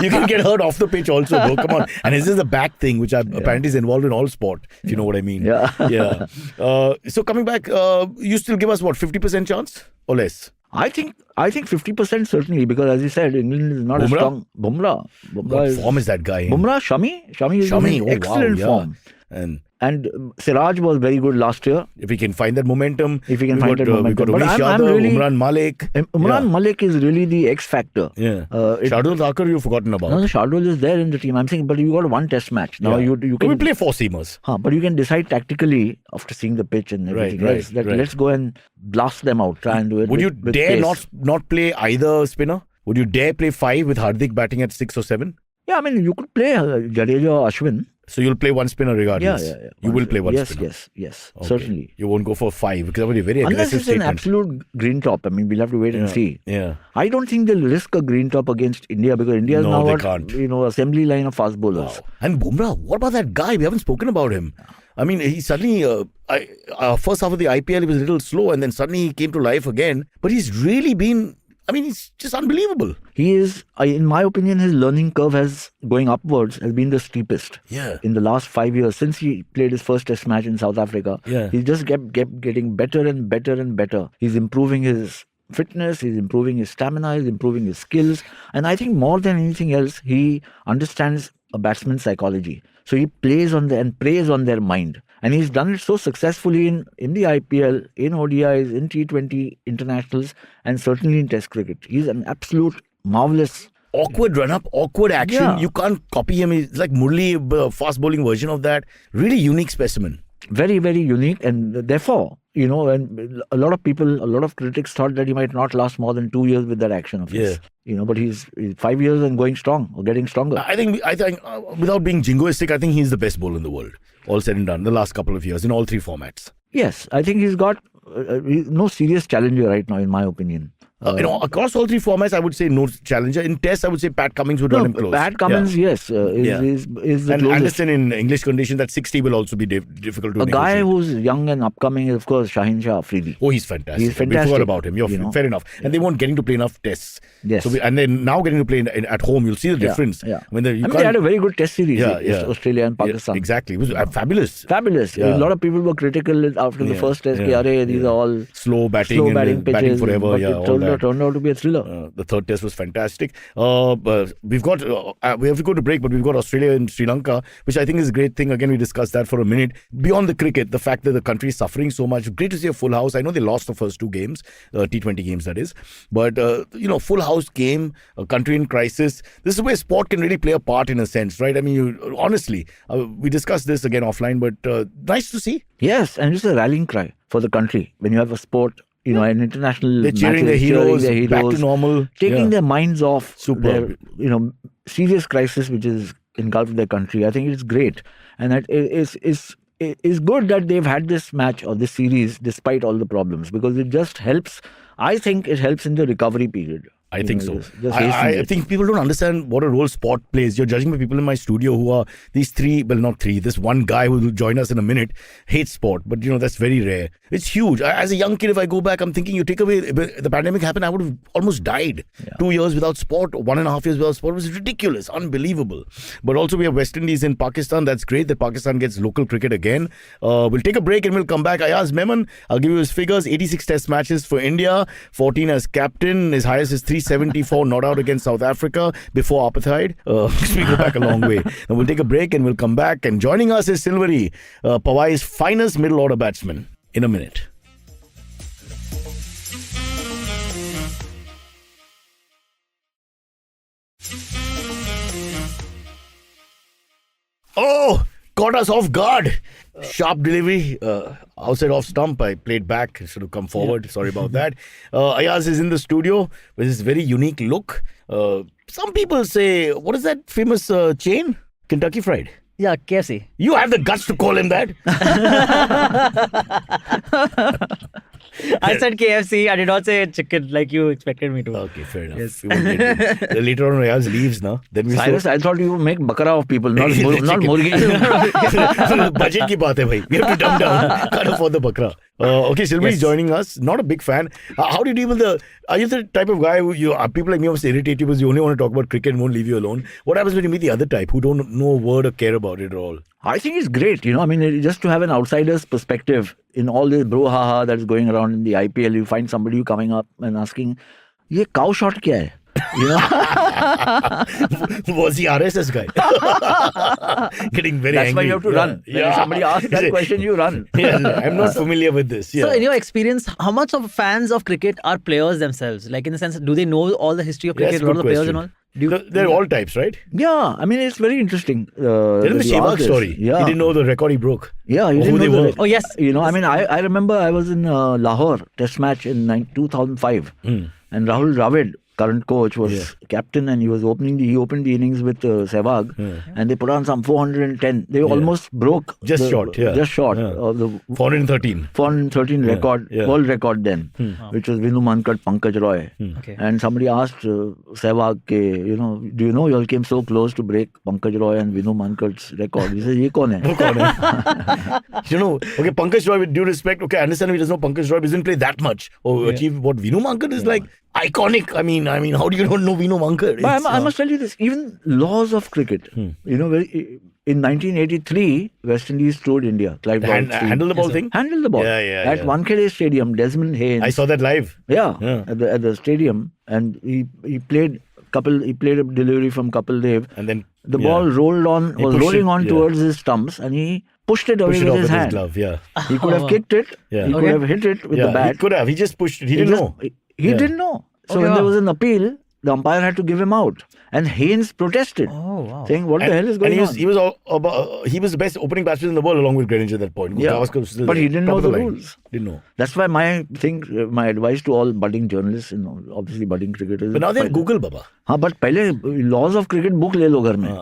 You can get hurt off the pitch also, though. Come on. And this is a back thing, which apparently is involved in all sport, if you know what I mean. Yeah. So coming back, you still give us what, 50% chance or less? I think 50% certainly, because as you said, England is not a strong... Bumrah. What form is that guy? Bumrah, Shami is in excellent form. And Siraj was very good last year. If he can find that momentum. We've got Umesh Yadav, Umran Malik. Umran Malik is really the X factor. Yeah. Shardul Thakur you've forgotten about. No, Shardul is there in the team. I'm saying, but you got one test match. Now you can... We play 4 seamers. But you can decide tactically, after seeing the pitch and everything else, that let's go and blast them out. Try and do it. Would you dare not play either spinner? Would you dare play 5 with Hardik batting at 6 or 7? Yeah, you could play Jadeja or Ashwin. So you'll play one spinner regardless? Yeah. You will play one spinner? Yes, okay. Certainly. You won't go for 5 because that would be very aggressive Unless it's statement. an absolute green top. We'll have to wait and see. Yeah. I don't think they'll risk a green top against India because India is now they can't. Assembly line of fast bowlers. Wow. And Bumrah, what about that guy? We haven't spoken about him. I mean, he suddenly, first half of the IPL, he was a little slow, and then suddenly he came to life again. But he's really been, I mean, he's just unbelievable. He is, in my opinion, his learning curve going upwards has been the steepest. Yeah. In the last 5 years, since he played his first Test match in South Africa, he just kept getting better and better and better. He's improving his fitness, he's improving his stamina, he's improving his skills. And I think more than anything else, he understands a batsman's psychology. So he plays on and preys on their mind. And he's done it so successfully in the IPL, in ODIs, in T20 internationals, and certainly in Test cricket. He's an absolute marvellous. Awkward run-up, awkward action. Yeah. You can't copy him. He's like Murli, a fast-bowling version of that. Really unique specimen. Very, very unique. And therefore, and a lot of critics thought that he might not last more than 2 years with that action of his. But he's 5 years and going strong or getting stronger. I think without being jingoistic, I think he's the best bowler in the world. All said and done, the last couple of years in all three formats. Yes, I think he's got no serious challenger right now, in my opinion. Across all three formats, I would say no challenger. In Test, I would say Pat Cummins would run him close. Pat Cummins, yes, is the and closest. Anderson in English conditions, that 60 will also be difficult to A guy negotiate. who's young and upcoming is, of course, Shaheen Shah Afridi. Oh, he's fantastic. He's fantastic. We forgot about him. Fair enough. And they weren't getting to play enough Tests. Yes. And then now getting to play at home, you'll see the difference. Yeah. When they had a very good Test series. Australia and Pakistan. Exactly. It was fabulous. Fabulous. Yeah. A lot of people were critical after the first Test. These are all slow batting pitches, batting forever. But it turned out to be a thriller. The third Test was fantastic. We have to go to break, but we've got Australia and Sri Lanka, which I think is a great thing. Again, we discussed that for a minute. Beyond the cricket, the fact that the country is suffering so much. Great to see a full house. I know they lost the first two games, T20 games that is. But, full house game, a country in crisis. This is where sport can really play a part in a sense, right? I mean, honestly, we discussed this again offline, but nice to see. Yes, and it's a rallying cry for the country. When you have a sport, an international they're cheering their heroes, back to normal, taking their minds off Superb. their serious crisis which is engulfed their country. I think it's great, and it's good that they've had this match or this series despite all the problems, because it just helps. I think it helps in the recovery period. I think so. I think people don't understand what a role sport plays. You're judging the people in my studio who are these this one guy who will join us in a minute hates sport, but that's very rare. It's huge. As a young kid, if I go back, I'm thinking you take away, the pandemic happened, I would have almost died. 2 years without sport, 1.5 years without sport. It was ridiculous, unbelievable. But also we have West Indies in Pakistan. That's great that Pakistan gets local cricket again. We'll take a break and we'll come back. Ayaz Memon, I'll give you his figures. 86 Test matches for India, 14 as captain. His highest is 374 not out against South Africa before apartheid. We go back a long way. And we'll take a break and we'll come back. And joining us is Silvery, Powai's finest middle order batsman, in a minute. Oh, caught us off guard. Sharp delivery, outside off stump. I played back, should have come forward. Sorry about that. Ayaz is in the studio with his very unique look. Some people say, what is that famous chain? Kentucky Fried. Yeah, KFC. You have the guts to call him that? I said KFC. I did not say chicken like you expected me to. Okay, fair enough. Yes. Later on, Ayaz leaves now. Then we Cyrus, I thought you would make bakra of people, not murgi. Budget ki baat hai, bhai. We have to dumb down. Can't afford the bakra. Okay, Silvi is joining us. Not a big fan. How do you deal with are you the type of guy who people like me always irritate you because you only want to talk about cricket and won't leave you alone? What happens when you meet the other type who don't know a word or care about it at all? I think it's great, just to have an outsider's perspective in all this brouhaha that's going around in the IPL. You find somebody coming up and asking, "Ye cow shot kya hai?" Was he RSS guy? Getting very That's angry. why you have to run. When somebody asks that question, you run. I'm not familiar with this. So in your experience, how much of fans of cricket are players themselves? Like in the sense, do they know all the history of cricket, a lot of the players and all? They're all types, right? Yeah, I mean, it's very interesting. Tell him the Shehbag story. Yeah. He didn't know the record he broke. Yeah, he Or didn't who know they were. Oh, yes. I remember I was in Lahore Test match in 2005. And Rahul Dravid current coach, was captain, and he opened the innings with Sehwag, and they put on some 410. They almost broke just short of the 413 record, world record then, which was Vinu Mankad, Pankaj Roy. And somebody asked Sehwag, do you know you all came so close to break Pankaj Roy and Vinu Mankad's record? He said, "Ye kaun hai?" Pankaj Roy, with due respect, I understand if he doesn't know Pankaj Roy, doesn't play that much or achieve what Vinu Mankad is like. Iconic. I mean, how do you not know Vinu Mankad? But I must tell you this, even laws of cricket, in 1983, West Indies toured India. Handle the ball thing? Handle the ball. At Wankhede Stadium, Desmond Haynes. I saw that live. At the stadium, and he played a delivery from Kapil Dev, and then the ball was rolling on towards his stumps, and he pushed it away with his hand. Glove, He could have kicked it. He could have hit it with the bat. He could have. He just pushed it. He didn't know. He didn't know. So when there was an appeal, the umpire had to give him out. And Haynes protested, saying, "What the hell is going on?" He was the best opening batsman in the world along with Greenidge at that point. But he didn't know the rules. Didn't know. That's why my advice to all budding journalists, obviously budding cricketers. But now they have Google, Baba. But pehle laws of cricket book le lo ghar mein.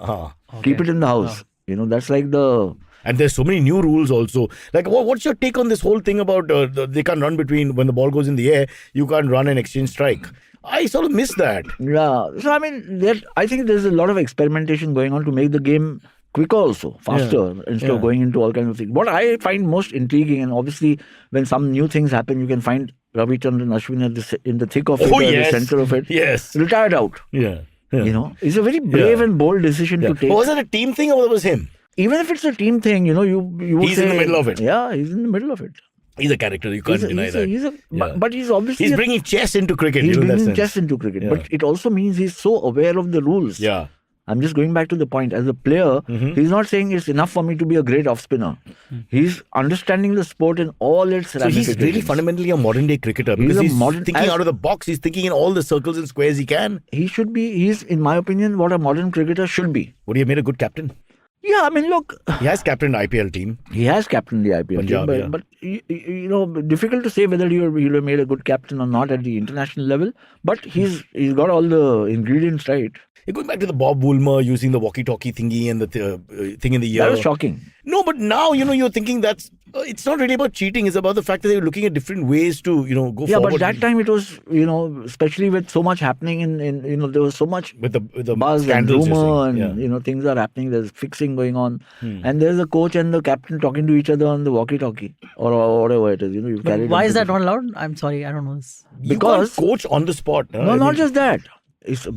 Keep it in the house. That's like the... And there's so many new rules also. Like, what's your take on this whole thing about they can't run between, when the ball goes in the air, you can't run and exchange strike. I sort of miss that. Yeah. So, I think there's a lot of experimentation going on to make the game quicker also, faster, instead of going into all kinds of things. What I find most intriguing, and obviously when some new things happen, you can find Ravichandran Ashwin in the thick of it, the center of it. Yes. Retired out. Yeah. It's a very brave and bold decision to take. Was it a team thing or was it him? Even if it's a team thing, you would he's in the middle of it. Yeah, he's in the middle of it. He's a character. You can't deny that. But he's obviously... He's bringing chess into cricket. He's bringing chess into cricket. But it also means he's so aware of the rules. Yeah. I'm just going back to the point. As a player, he's not saying it's enough for me to be a great off-spinner. He's understanding the sport in all its ramifications. So he's really fundamentally a modern-day cricketer. Because he's thinking out of the box. He's thinking in all the circles and squares he can. He's, in my opinion, what a modern cricketer should be. Would he have made a good captain? Yeah, look... He has captained the IPL team. He has captained the IPL team. But difficult to say whether he would have made a good captain or not at the international level. But he's got all the ingredients right. You're going back to the Bob Woolmer using the walkie-talkie thingy and the thing in the ear. That was shocking. No, but now, you're thinking that's... it's not really about cheating. It's about the fact that they're looking at different ways to, go forward. Yeah, but that time it was, especially with so much happening in there was so much with the buzz and rumor and, things are happening. There's fixing going on. And there's a coach and the captain talking to each other on the walkie-talkie or whatever it is. Why is that not allowed? I'm sorry, I don't know this. Because you can't coach on the spot. No, not just that.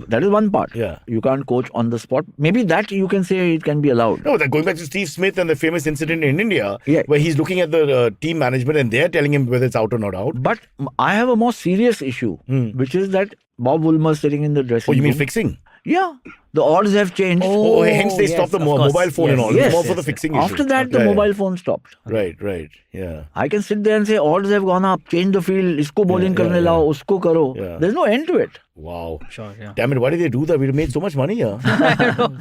That is one part. Yeah. You can't coach on the spot. Maybe that you can say it can be allowed. No, going back to Steve Smith and the famous incident in India, where he's looking at the team management and they're telling him whether it's out or not out. But I have a more serious issue, which is that Bob Woolmer sitting in the dressing room. Oh, you mean fixing? Yeah. The odds have changed. Hence they stopped the mobile phone and all. Yes, more for the fixing issue. After that, the mobile phone stopped. Right. Yeah. I can sit there and say, odds have gone up, change the field, isko bowling karne lao, usko karo. Yeah. There's no end to it. Wow. Sure, yeah. Damn it, why did they do that? We made so much money here.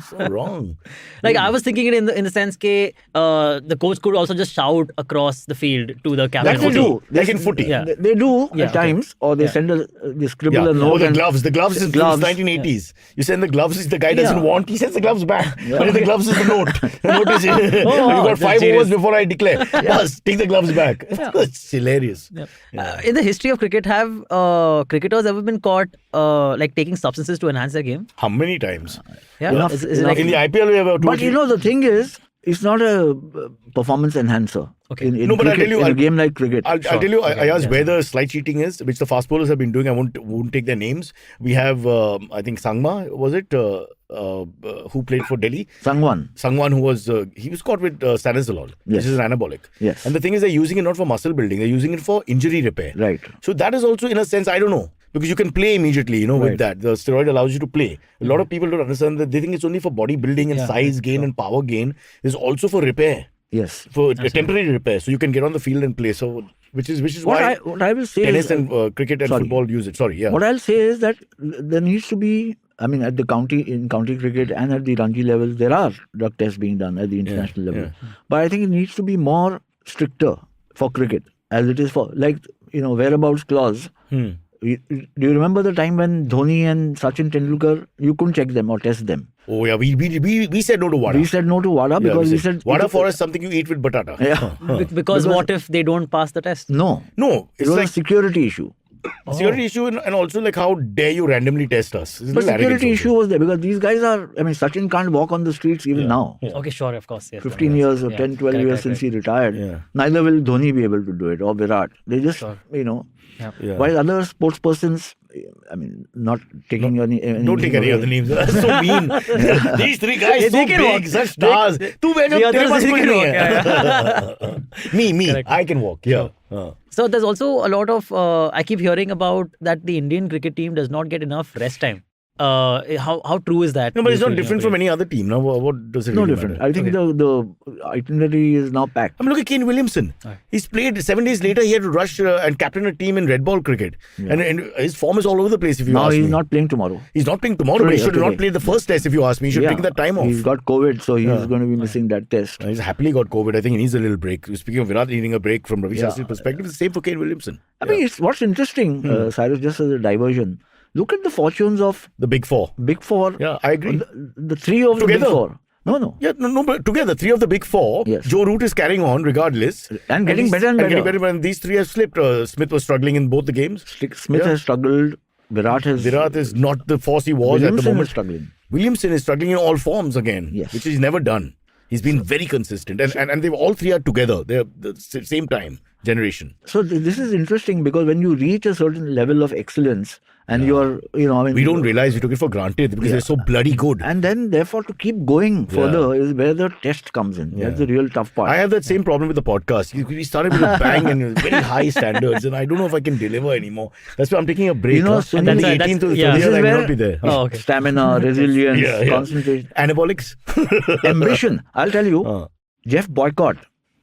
So wrong. Like, I was thinking it in the sense that the coach could also just shout across the field to the captain. That they do. Like in footy. Yeah. They do at times, or they send they scribble a note. The gloves. The gloves is 1980s. You send the gloves, the guy doesn't want, he sends the gloves back. But if the gloves is the note. The note is, you got 5 overs before I declare. Yes, take the gloves back. It's hilarious. Yeah. In the history of cricket, have cricketers ever been caught taking substances to enhance their game? How many times? Yeah. Is it like in the IPL we have 2 But the thing is, it's not a performance enhancer. Okay. But I'll tell you, in a game like cricket. I'll tell you, Ayaz, where the slight cheating is, which the fast bowlers have been doing. I won't take their names. We have, I think Sangma, was it? Who played for Delhi? Sangwan, who was, he was caught with stanozolol, which is an anabolic. Yes. And the thing is, they're using it not for muscle building, they're using it for injury repair. Right. So that is also, in a sense, I don't know. Because you can play immediately, with that. The steroid allows you to play. A lot of people don't understand that. They think it's only for body building and size gain and power gain. It's also for repair. Yes. For temporary repair. So you can get on the field and play. So which is why what I will say tennis is, and cricket and football use it. Sorry, yeah. What I'll say is that there needs to be, at the county cricket and at the Ranji level, there are drug tests being done at the international level. Yeah. But I think it needs to be more stricter for cricket as it is for, whereabouts clause. do you remember the time when Dhoni and Sachin Tendulkar, you couldn't check them or test them? Oh yeah, we said no to Wada. We said no to Wada because we said Wada for us something you eat with batata. Yeah. Because what if they don't pass the test? No, No, it it's was like a security issue. security issue and also like how dare you randomly test us? It's a But little arrogance security also. issue was there because these guys are, I mean, Sachin can't walk on the streets even now. Okay, sure, of course. Yes, 15 years or 10, 12 years since he retired. Yeah. Neither will Dhoni be able to do it or Virat. They just, you know, Yeah. while other sports persons, I mean, not taking any. Don't take any other names. That's so mean. These three guys, so they can big, walk. such stars. तू बेचो, The तेरे others, pass they कोई can नहीं walk, है. Me, Correct. I can walk. Yeah. So there's also a lot of I keep hearing about that the Indian cricket team does not get enough rest time. How true is that? No, but it's not different from any other team. Now, what does it No really different. matter? I think the itinerary is now packed. I mean, look at Kane Williamson. He's played 7 days later. He had to rush and captain a team in red ball cricket, and his form is all over the place. If you Now ask he's me, not playing tomorrow. he's not playing tomorrow. But he should have not today. played the first test. If you ask me, he should take that time off. He's got COVID, so he's going to be missing that test. He's happily got COVID. I think he needs a little break. Speaking of Virat needing a break from Ravi Shastri's perspective, it's the same for Kane Williamson. I mean, what's interesting, Cyrus, just as a diversion, look at the fortunes of The big four. Big Four. Yeah, I agree. The three of the Big Together. Four. No. Yeah, no, but together, three of the big four, Yes. Joe Root is carrying on regardless. And getting better and getting better. better. And these three have slipped. Smith was struggling in both the games. Smith has struggled. Virat is not the force he was at the Williamson moment. is struggling. Williamson is struggling in all forms again, Yes. which he's never done. He's been very consistent. And they all three are together. They're the same time, generation. So this is interesting because when you reach a certain level of excellence and you're, you know, I mean, We don't realize we took it for granted because they're so bloody good. and then therefore to keep going further is where the test comes in. That's the real tough part. I have that same problem with the podcast. We started with a bang and very high standards, and I don't know if I can deliver anymore. That's why I'm taking a break. You know, And then the Sunil, 18th of the yeah. This is I may where not be there. Oh, okay. stamina, resilience, concentration, Anabolics. ambition. I'll tell you, Jeff Boycott,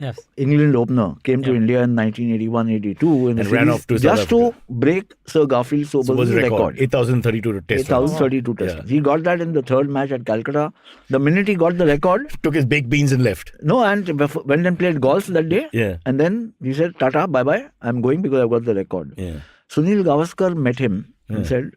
Yes. England opener, came to India in 1981-82 in a And ran series off to South just to break Sir Garfield So Sobers' was record. 8,032 test runs. 8,032 tests. He got that in the third match at Calcutta. The minute he got the record, Took his baked beans and left. no, and went and played golf that day. Yeah. And then he said, Tata, bye-bye, I'm going because I've got the record. Yeah. Sunil Gavaskar met him and said,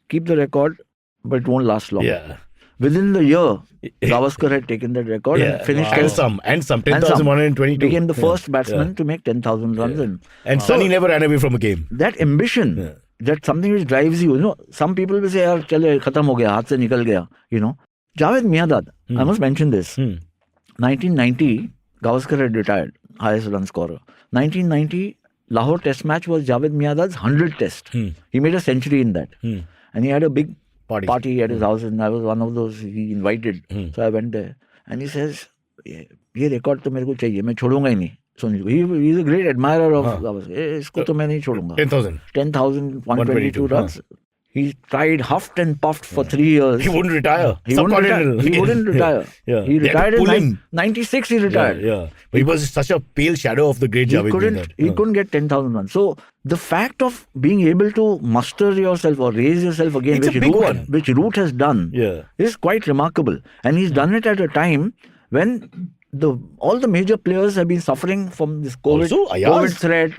keep the record, but it won't last long. Yeah. Within the year, Gavaskar had taken that record and finished And as- some. and some. 10,122. Became the first batsman to make 10,000 runs. And Sonny never ran away from a game. That ambition, that's something which drives you. You know, some people will say, "Yaar, chale, khatam ho gaya, haath se nikal gaya." You know, Javed Miandad. I must mention this. 1990, Gavaskar had retired, highest run scorer. 1990, Lahore Test match was Javed Miandad's 100th Test. He made a century in that, and he had a big party at his house, and I was one of those he invited. So I went there, and he says, "ये record तो मेरे को चाहिए, मैं छोड़ूंगा ही नहीं." Sunil, he is a great admirer of Gavaskar. इसको तो मैं नहीं छोड़ूंगा. 10,000. 10,122 runs. He tried, huffed and puffed for 3 years. He wouldn't retire. He wouldn't retire. Yeah. He They had to retired pull in him. 96. He retired. Yeah. But he was such a pale shadow of the great Javed Miandad. He couldn't get 10,000 runs. So the fact of being able to muster yourself or raise yourself again, It's a big one. which Root has done, is quite remarkable. And he's done it at a time when all the major players have been suffering from this Also, Ayaz. COVID threat.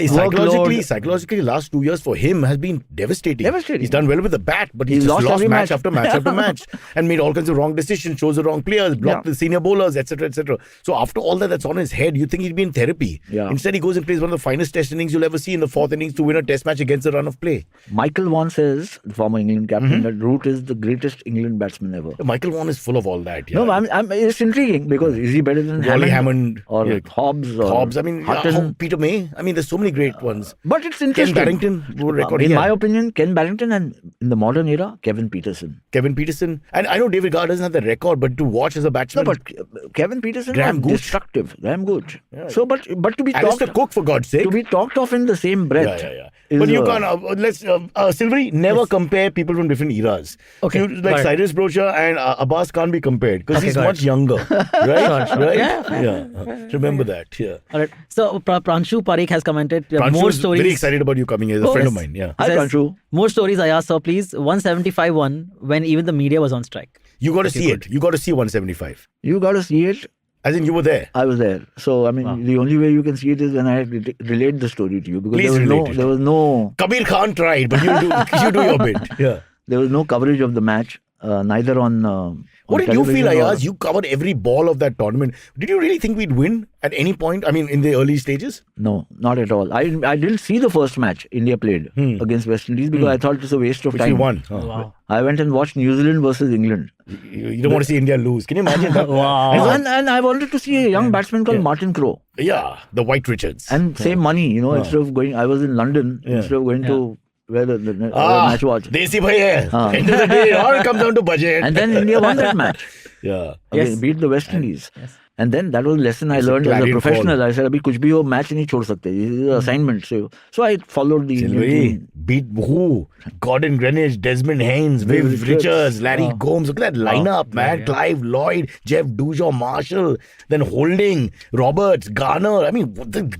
Psychologically, last 2 years for him has been devastating. Devastating. He's done well with the bat, but he's He's just lost lost every match match. after match after match and made all kinds of wrong decisions, chose the wrong players, blocked the senior bowlers, etc., etc. So after all that's on his head, you think he'd be in therapy. Yeah. Instead, he goes and plays one of the finest test innings you'll ever see in the fourth innings to win a test match against a run of play. Michael Vaughan says, the former England captain, that Root is the greatest England batsman ever. Michael Vaughan is full of all that. No, it's intriguing because is he better than Wally Hammond or Hobbs? Or Hobbs. I mean, Hutton? Peter May. I mean, there's so many great ones. But it's Ken interesting. Barrington would record. In yeah. my opinion, Ken Barrington, and in the modern era, Kevin Peterson. Kevin Peterson. And I know David Garr doesn't have the record, but to watch as a No, batsman. but Kevin Peterson Graham was Gooch. destructive. Graham Gooch. So, but to be Alistair talked Cook, for God's sake. to be talked of in the same breath. is But you a- can't, Silvery, never compare people from different eras. Okay, Like got it. Cyrus Brocha and Abbas can't be compared because Okay, he's got much it. younger. Right? Sure. Right? Yeah, Remember that. Yeah. All right. So Pranshu Parikh has commented Pranshu more is stories. very excited about you coming here. He's a friend of mine. Yeah. Hi, Says, Pranshu. More stories, Ayaz sir, please. 175 won when even the media was on strike. You got to see it. You got to see 175. You got to see it. As in, you were there. I was there. So, I mean, the only way you can see it is when I relate the story to you. Because Please there was no... Kabir Khan tried, but you do your bit. Yeah. There was no coverage of the match, neither on what did you feel, television Ayaz? You covered every ball of that tournament. Did you really think we'd win at any point? I mean, in the early stages? No, not at all. I didn't see the first match India played against West Indies because I thought it was a waste of Which time. we won. Oh, wow. I went and watched New Zealand versus England. You don't want to see India lose. Can you imagine that? Wow. And I wanted to see a young batsman called Martin Crowe. Yeah, the White Richards. And save money, instead of going... I was in London, instead of going to where the match was. Desi bhai hai. End of the day, it all comes down to budget. And then India won that match. Yeah. Again, beat the West Indies. Yes. And then that was a lesson I It's a learned as a clarion professional. call. I said, abhi kuch bhi ho, match nahi chhod sakte. This is an assignment. So I followed the Indian Silvery team. beat who? Gordon Greenwich, Desmond Haynes, Viv Richards, Larry Gomes. Look at that lineup, man. Yeah. Clive Lloyd, Jeff Dujaw, Marshall, then Holding, Roberts, Garner. I mean,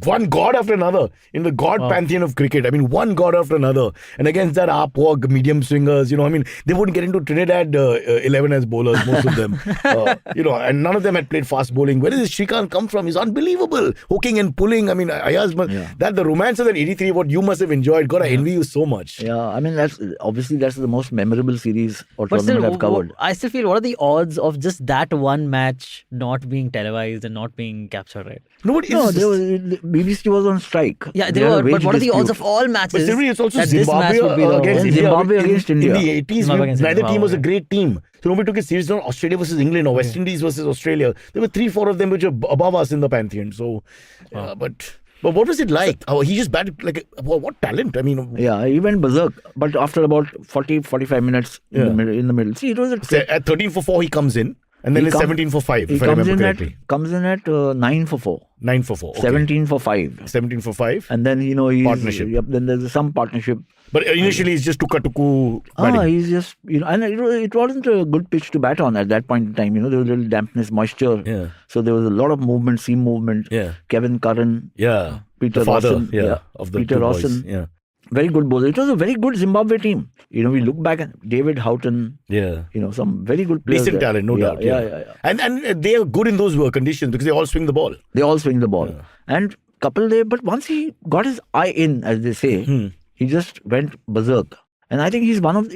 one god after another in the god pantheon of cricket. I mean, one god after another. And against that, our poor medium swingers, I mean, they wouldn't get into Trinidad 11 as bowlers, most of them. And none of them had played fast bowling. Where does Shrikant come from? He's unbelievable. Hooking and pulling. I mean, Ayaz, that the romance of that 83, what you must have enjoyed. God, I envy you so much. Yeah, I mean, that's the most memorable series or But tournament still, I've covered. I still feel, what are the odds of just that one match not being televised and not being captured, right? No, BBC was on strike. Yeah, they had a were. But wage what are the odds dispute. of all matches? But Silvery, it's also that this match Zimbabwe would be the against one? India. Zimbabwe against India. In the 80s, Zimbabwe against neither team was a Zimbabwe. great team. So nobody took it seriously. Not Australia versus England or West Indies versus Australia. There were 3-4 of them which are above us in the pantheon. So, but what was it like? He just batted like, what talent? I mean, Yeah, he went berserk. But after about 40-45 minutes in the middle. See, it was at 13 for 4, he comes in. And then it's 17 for 5, He if I remember correctly. comes in at 9 for 4. 9 for 4. Okay. 17 for 5. 17 for 5. And then, he's... Partnership. Yep, then there's some partnership. But initially, it's just tuku batting. He's just, and it wasn't a good pitch to bat on at that point in time. There was a little dampness, moisture. Yeah. So there was a lot of movement, seam movement. Yeah. Kevin Curran. Yeah. Peter the father, Rawson, of the Peter two boys. Rawson. Yeah. Very good bowler. It was a very good Zimbabwe team. We look back at David Houghton. Yeah. Some very good players. Decent there. talent, no doubt. Yeah. And they are good in those conditions because they all swing the ball. They all swing the ball. Yeah. And but once he got his eye in, as they say, he just went berserk. And I think he's one of...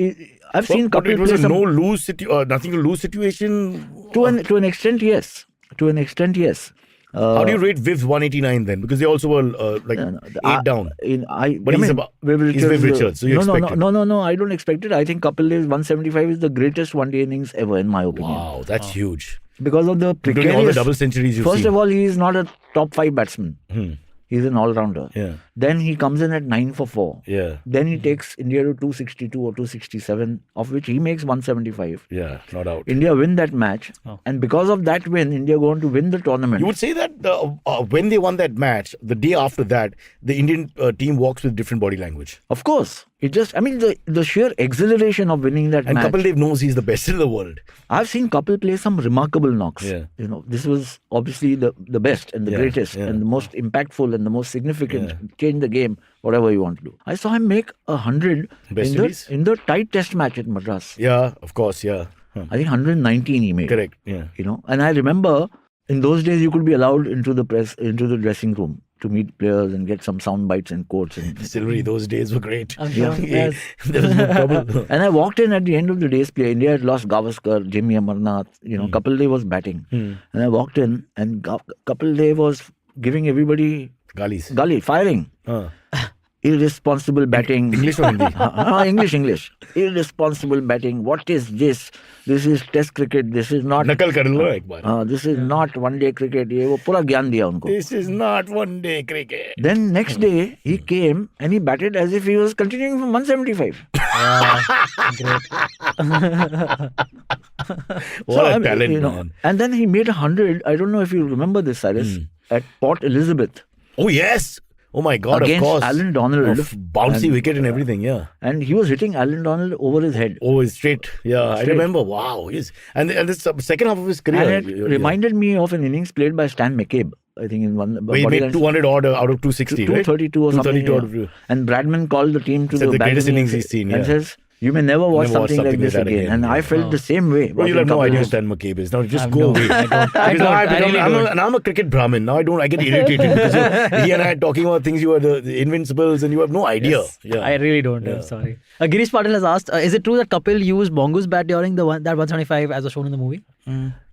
I've seen Kapil it was play a nothing to lose situation. To an extent, yes. How do you rate Viv's 189 then? Because they also were 8 down. He's Viv Richards, so you expect it. No, I don't expect it. I think Kapil Dev's 175 is the greatest one-day innings ever, in my opinion. Wow, that's huge. Because of the precarious... Including all the double centuries you've seen. First of all, he is not a top 5 batsman. He's an all-rounder. Yeah. Then he comes in at 9 for 4. Yeah. Then he takes India to 262 or 267, of which he makes 175. Yeah, no doubt. India win that match. And because of that win, India go on to win the tournament. You would say that when they won that match, the day after that, the Indian team walks with different body language. Of course. It just, the sheer exhilaration of winning that match. And Kapil Dev knows he's the best in the world. I've seen Kapil play some remarkable knocks. Yeah. This was obviously the best and the greatest and the most impactful and the most significant, change the game, whatever you want to do. I saw him make 100 in the tight test match at Madras. Yeah, of course, yeah. I think 119 he made. Correct, yeah. And I remember in those days you could be allowed into the dressing room to meet players and get some sound bites and quotes. Silvery, those days were great. Yes. There was no trouble. And I walked in at the end of the day's play. India had lost Gavaskar, Jimmy Amarnath. Kapil Dev was batting. And I walked in and Kapil Dev was giving everybody Gali, firing. Irresponsible batting. English or Hindi? English. Irresponsible batting. What is this? This is test cricket. This is not... Nakal kar lo ek baar. This is not one-day cricket. Ye wo pura gyan diya unko. This is not one-day cricket. Then next day, he came and he batted as if he was continuing from 175. What a talent, man. And then he made 100. I don't know if you remember this, Cyrus, at Port Elizabeth. Oh, yes. Oh, my God, against of course. Alan Donald. Bouncy wicket and everything, yeah. And he was hitting Alan Donald over his head. Oh, straight. Yeah, I remember. Wow. Yes. And this second half of his career. And it reminded me of an innings played by Stan McCabe. I think in one... Where he made 200 odd out of 260, 232 right? or something. 232 yeah. And Bradman called the team to the greatest innings he's seen, and says, You may never watch Never watch something like something this like that again. again, And I yeah. felt the same way. Bro, you'll have no idea who Stan McCabe is. Now just go away. I'm a cricket Brahmin. Now I get irritated because he and I are talking about things. You are the Invincibles and you have no idea. Yes. Yeah. I really don't. I'm sorry. Girish Patil has asked, is it true that Kapil used Bongo's bat during that 175 as was shown in the movie?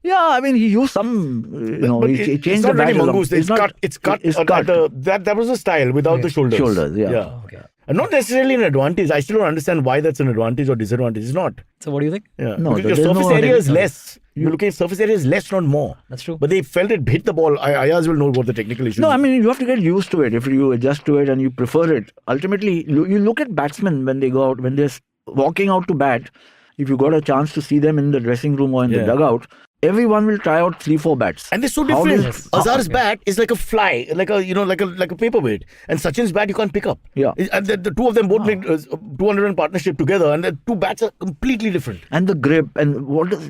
Yeah, I mean, he used some, But he changed it's the not really bat. mongoose. It's cut. It's at cut. That was the style without the shoulders. Shoulders, yeah. Okay. And not necessarily an advantage. I still don't understand why that's an advantage or disadvantage. It's not. So what do you think? Yeah. No, Because your there's surface no area is advantage. less. You're looking at surface area is less, not more. That's true. But they felt it hit the ball. Ayaz will know what the technical issue No, is. I mean, you have to get used to it. If you adjust to it and you prefer it, ultimately, you look at batsmen when they go out, when they're walking out to bat. If you got a chance to see them in the dressing room or in the dugout, everyone will try out 3-4 bats. And they're so How different. does- Azhar's bat is like a fly, like a paperweight. And Sachin's bat you can't pick up. Yeah. And the two of them both make 200 run partnership together, and the two bats are completely different. And the grip and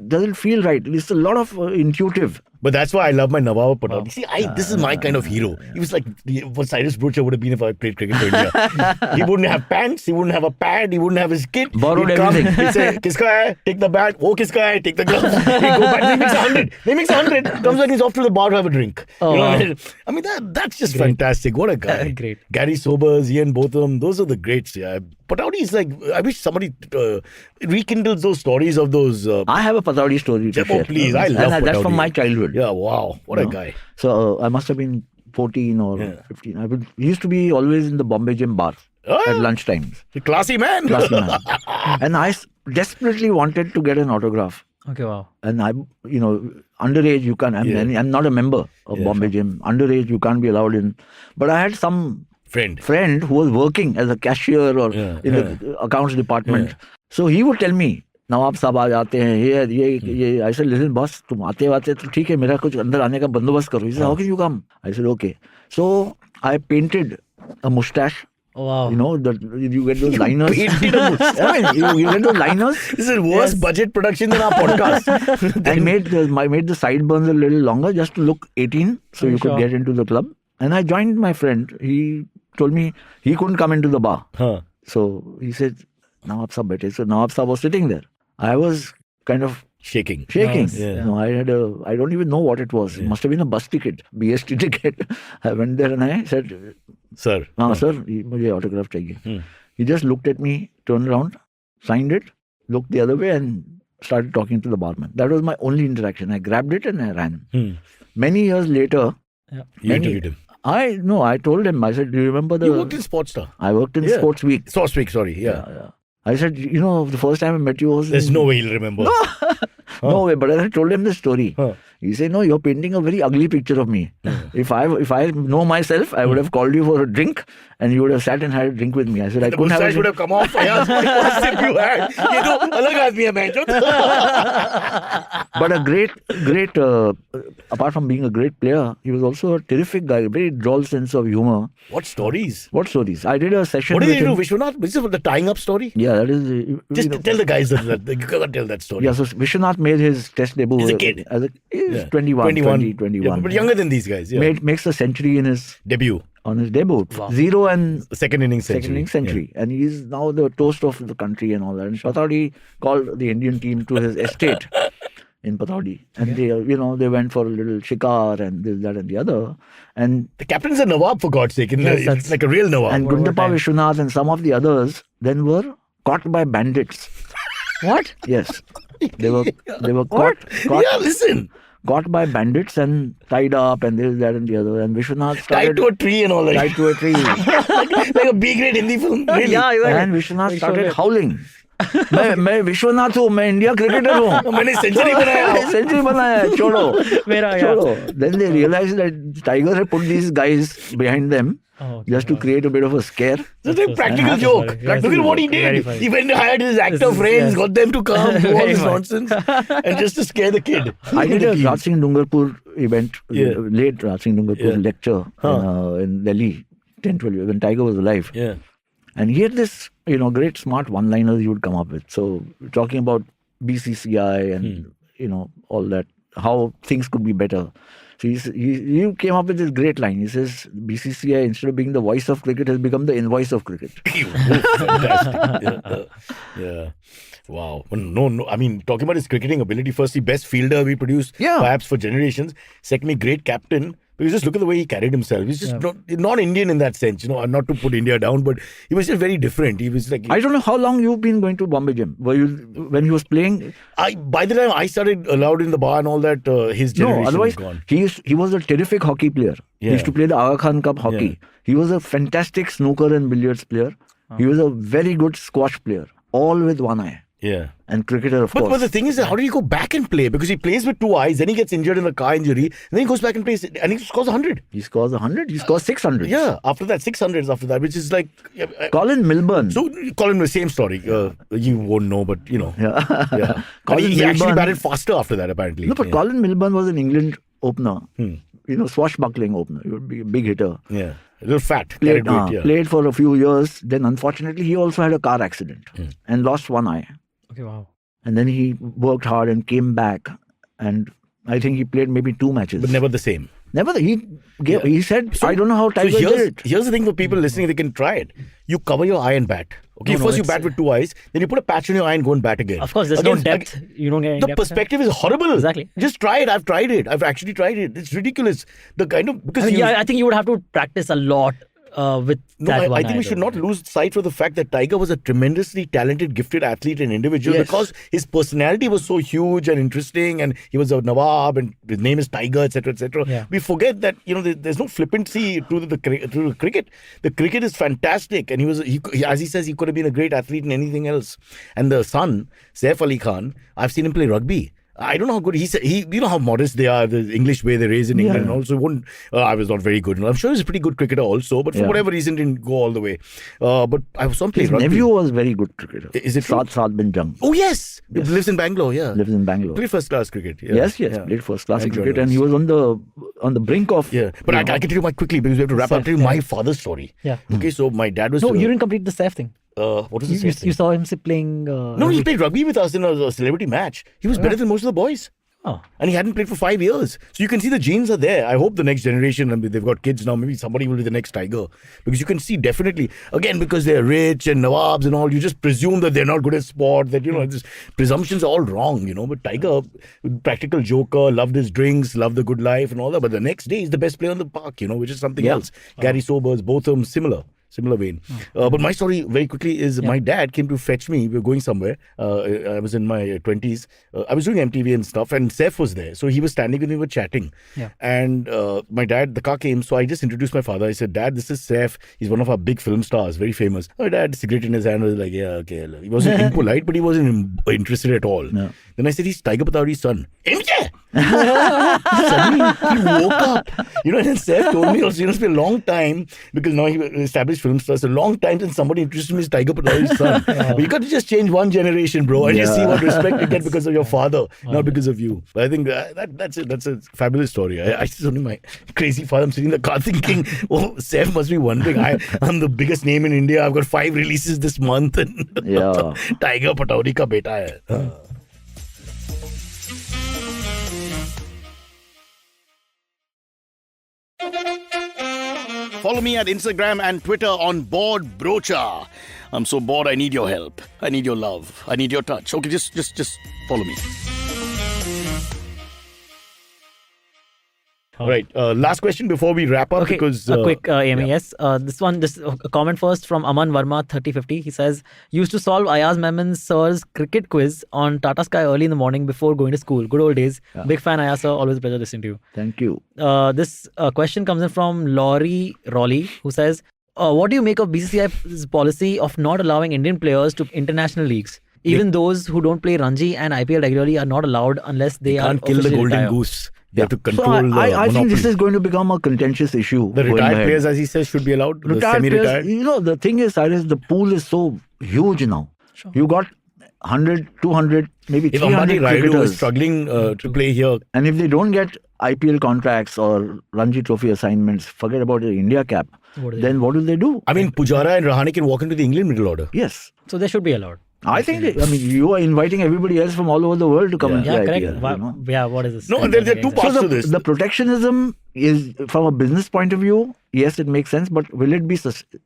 does it feel right? It's a lot of intuitive. But that's why I love my Nawab Patani. See, this is my kind of hero. He was like what Cyrus Brocha would have been if I played cricket for India. He wouldn't have pants, he wouldn't have a pad, he wouldn't have his kit. Borrowed He'd come, everything. He'd say, Kiska hai? Take the bat. Oh, Kiska hai? Take the glove. He'd go back. He makes 100. He makes 100. Comes back, he's off to the bar to have a drink. Oh, you know wow. what I mean? I mean, that's just fantastic. What a guy. Great. Gary Sobers, Ian Botham, those are the greats. Yeah. Patowdy is like, I wish somebody rekindles those stories of those. I have a Patowdy story to Oh, share. please. I And love that's from Patowdy. my childhood. Yeah, wow. What a guy. So I must have been 14 or 15. He used to be always in the Bombay Gym bar at lunch times. A classy man. Classy man. And I desperately wanted to get an autograph. Okay, wow. And underage you can't. I'm not a member of Bombay Gym. Underage you can't be allowed in. But I had some friend who was working as a cashier or in the accounts department. So he would tell me, नवाब साहब आ जाते हैं ये I said, listen boss, तुम आते तो ठीक है, मेरा कुछ अंदर आने का बंदोबस्त करो. He said, how can you come? I said, okay. So I painted a mustache. Oh, wow. You get those liners. Painted a mustache. I mean, you get those liners. This is worse budget production than our podcast. And made the sideburns a little longer just to look 18, so you could get into the club. And I joined my friend. He told me he couldn't come into the bar. So he said, Nawab Sahab baite. So Nawab Sahab was sitting there. I was kind of shaking. Nice. Yeah. I don't even know what it was. It must have been a bus ticket, BST ticket. I went there and I said, Sir. Sir, मुझे autograph चाहिए. He just looked at me, turned around, signed it, looked the other way and started talking to the barman. That was my only interaction. I grabbed it and I ran. Many years later, You interviewed him. I told him, I said, do you remember You worked in Sports Star. I worked in Sports Week. Sports Week, sorry. Yeah. I said, the first time I met you was... There's no way he'll remember. No way, but I told him the story. He said, no, you're painting a very ugly picture of me. If I know myself, I would have called you for a drink and you would have sat and had a drink with me. I said, I The couldn't have mustache would have come off. Ayaz, what sip you had? ये तो अलग आदमी है मैं But a great, apart from being a great player, he was also a terrific guy, very droll sense of humor. What stories? What stories? I did a session What did with he do, him. Vishwanath? This is the tying up story? Yeah, that is... Just tell the guys that you gotta tell that story. Yeah, so Vishwanath made his test debut. He's a kid. He's 21. Yeah, but younger than these guys. Yeah. Makes a century in his Debut. on his debut. Wow. 0 and Second innings century. And he is now the toast of the country and all that. And Patowdy called the Indian team to his estate in Patowdy. And they went for a little shikar and this, that and the other. And The captain's a Nawab, for God's sake. Yes, It's like a real Nawab. and What Gundappa time? Vishwanath and some of the others then were caught by bandits. What? Yes. They were What? caught Yeah, listen. caught by bandits and tied up and this, that and the other. And Vishwanath Tied started to a tree and all that. tied to a tree. like a B-grade Hindi film. Really? Yeah, exactly. And Vishwanath started howling. मैं विश्वनाथ हूँ, मैं India cricketer हूँ, मैंने century बनाया century बनाया है, छोड़ो मेरा छोड़ो. Then they realized that Tiger had put these guys behind them just to create a bit of a scare. It's a practical That's joke. funny. Look at what he Very did. funny. He went and hired his actor This is- friends, yes. got them to come, do all Very this funny. nonsense, and just to scare the kid. I did a Raj Singh Dungarpur event, Yeah. late Raj Singh Dungarpur lecture in Delhi, 10-12 years, when Tiger was alive. Yeah. And he had this, great smart one-liners he would come up with. So talking about BCCI and, all that. how things could be better. So he came up with this great line. He says, BCCI, instead of being the voice of cricket, has become the invoice of cricket. Fantastic. Yeah. Wow. Well, no. I mean, talking about his cricketing ability, firstly, best fielder we produced, perhaps for generations. Secondly, great captain. Because just look at the way he carried himself. He's just not Indian in that sense, not to put India down, but he was just very different. He was like... I don't know how long you've been going to Bombay Gym. Were you, when he was playing? By the time I started allowed in the bar and all that, his generation was gone. He was a terrific hockey player. Yeah. He used to play the Aga Khan Cup hockey. Yeah. He was a fantastic snooker and billiards player. He was a very good squash player, all with one eye. Yeah. And cricketer, of course. But the thing is, how did he go back and play? Because he plays with two eyes, then he gets injured in a car injury, and then he goes back and plays, and he scores 100. He scores 100? He scores 600. Yeah, after that, 600s after that, which is like... Colin Milburn. So, Colin, the same story. You won't know, but Yeah. Yeah. He actually batted faster after that, apparently. No, but Colin Milburn was an England opener. Swashbuckling opener. He would be a big hitter. Yeah. A little fat. Played for a few years. Then, unfortunately, he also had a car accident and lost one eye. Okay, wow. And then he worked hard and came back. And I think he played maybe 2 matches. But never the same. He said, I don't know how Tiger did it. Here's the thing for people listening, they can try it. You cover your eye and bat. Okay, first you bat with 2 eyes, then you put a patch on your eye and go and bat again. Of course, there's no depth. You don't get any the depth. perspective is horrible. Exactly. Just try it. I've tried it. I've actually tried it. It's ridiculous. The kind of... because I think you would have to practice a lot with that one. I think we should not lose sight of the fact that Tiger was a tremendously talented, gifted athlete and individual because his personality was so huge and interesting, and he was a Nawab and his name is Tiger, etc., etc. Yeah. We forget that there's no flippancy to the cricket. The cricket is fantastic, and he as he says, he could have been a great athlete in anything else. And the son, Saif Ali Khan, I've seen him play rugby. I don't know how good he you know how modest they are, the English way they raise in England. And also, I was not very good. I'm sure he's a pretty good cricketer also, but for whatever reason, didn't go all the way. But I saw him play rugby. His nephew was very good cricketer. Is it Saad bin Jung. Oh, yes. He lives in Bangalore, Lives in Bangalore. Played first class cricket. Yeah. Yes. Played first class cricket, and he was on the brink of... Yeah, but I can tell you quite quickly because we have to wrap up. I'll tell you my father's story. Yeah. Okay, so my dad was... No, you didn't complete the Saif thing. What was the You saw him playing... No, he played rugby with us in a celebrity match. He was better than most of the boys. Oh. And he hadn't played for 5 years. So you can see the genes are there. I hope the next generation, they've got kids now, maybe somebody will be the next Tiger. Because you can see definitely, again, because they're rich and Nawabs and all, you just presume that they're not good at sport, that, this presumptions are all wrong, But Tiger, practical joker, loved his drinks, loved the good life and all that. But the next day, he's the best player on the park, which is something else. Gary Sobers, both of them similar vein. But my story very quickly is my dad came to fetch me. We were going somewhere. I was in my 20s. I was doing MTV and stuff, and Saif was there. So he was standing with me, we were chatting. Yeah. And my dad, the car came, so I just introduced my father. I said, Dad, this is Saif. He's one of our big film stars, very famous. My dad, cigarette in his hand, was like, yeah, okay. He wasn't impolite, but he wasn't interested at all. No. Then I said, he's Tiger Pataudi's son. MJ! Suddenly, he woke up. And then Saif told me also, it's been a long time, because now he established film stars, a long time since somebody introduced me as Tiger Pataudi's son. But you got to just change one generation, bro, and just see what respect you get because of your father, not because of you. But I think that's it. That's a fabulous story. I see something, my crazy father, I'm sitting in the car thinking, Saif must be wondering, I'm the biggest name in India. I've got 5 releases this month, and Tiger Pataudi ka beta hai. Follow me at Instagram and Twitter on Bored Brocha. I'm so bored, I need your help. I need your love. I need your touch. Okay, just follow me. All right. Last question before we wrap up. Okay, because a quick Amy. Yes. This a comment first from Aman Verma 3050. He says, used to solve Ayaz Memon sir's cricket quiz on Tata Sky early in the morning before going to school. Good old days. Yeah. Big fan, Ayaz sir. Always a pleasure listening to you. Thank you. This question comes in from Laurie Raleigh, who says, what do you make of BCCI's policy of not allowing Indian players to international leagues? Even those who don't play Ranji and IPL regularly are not allowed unless they are can't kill the golden goose. They have to control the I think this is going to become a contentious issue. The retired players, as he says, should be allowed. The semi-retired. The thing is, Cyrus, the pool is so huge now. Sure. You got 100, 200, maybe 300 cricketers is struggling to play here. And if they don't get IPL contracts or Ranji Trophy assignments, forget about the India cap, then what will they do? I mean, Pujara and Rahane can walk into the England middle order. Yes. So they should be allowed. I think, you are inviting everybody else from all over the world to come and play Yeah, correct. IPL. Yeah, what is this? No, there are two parts So to this. the protectionism is, from a business point of view, yes, it makes sense, but will it be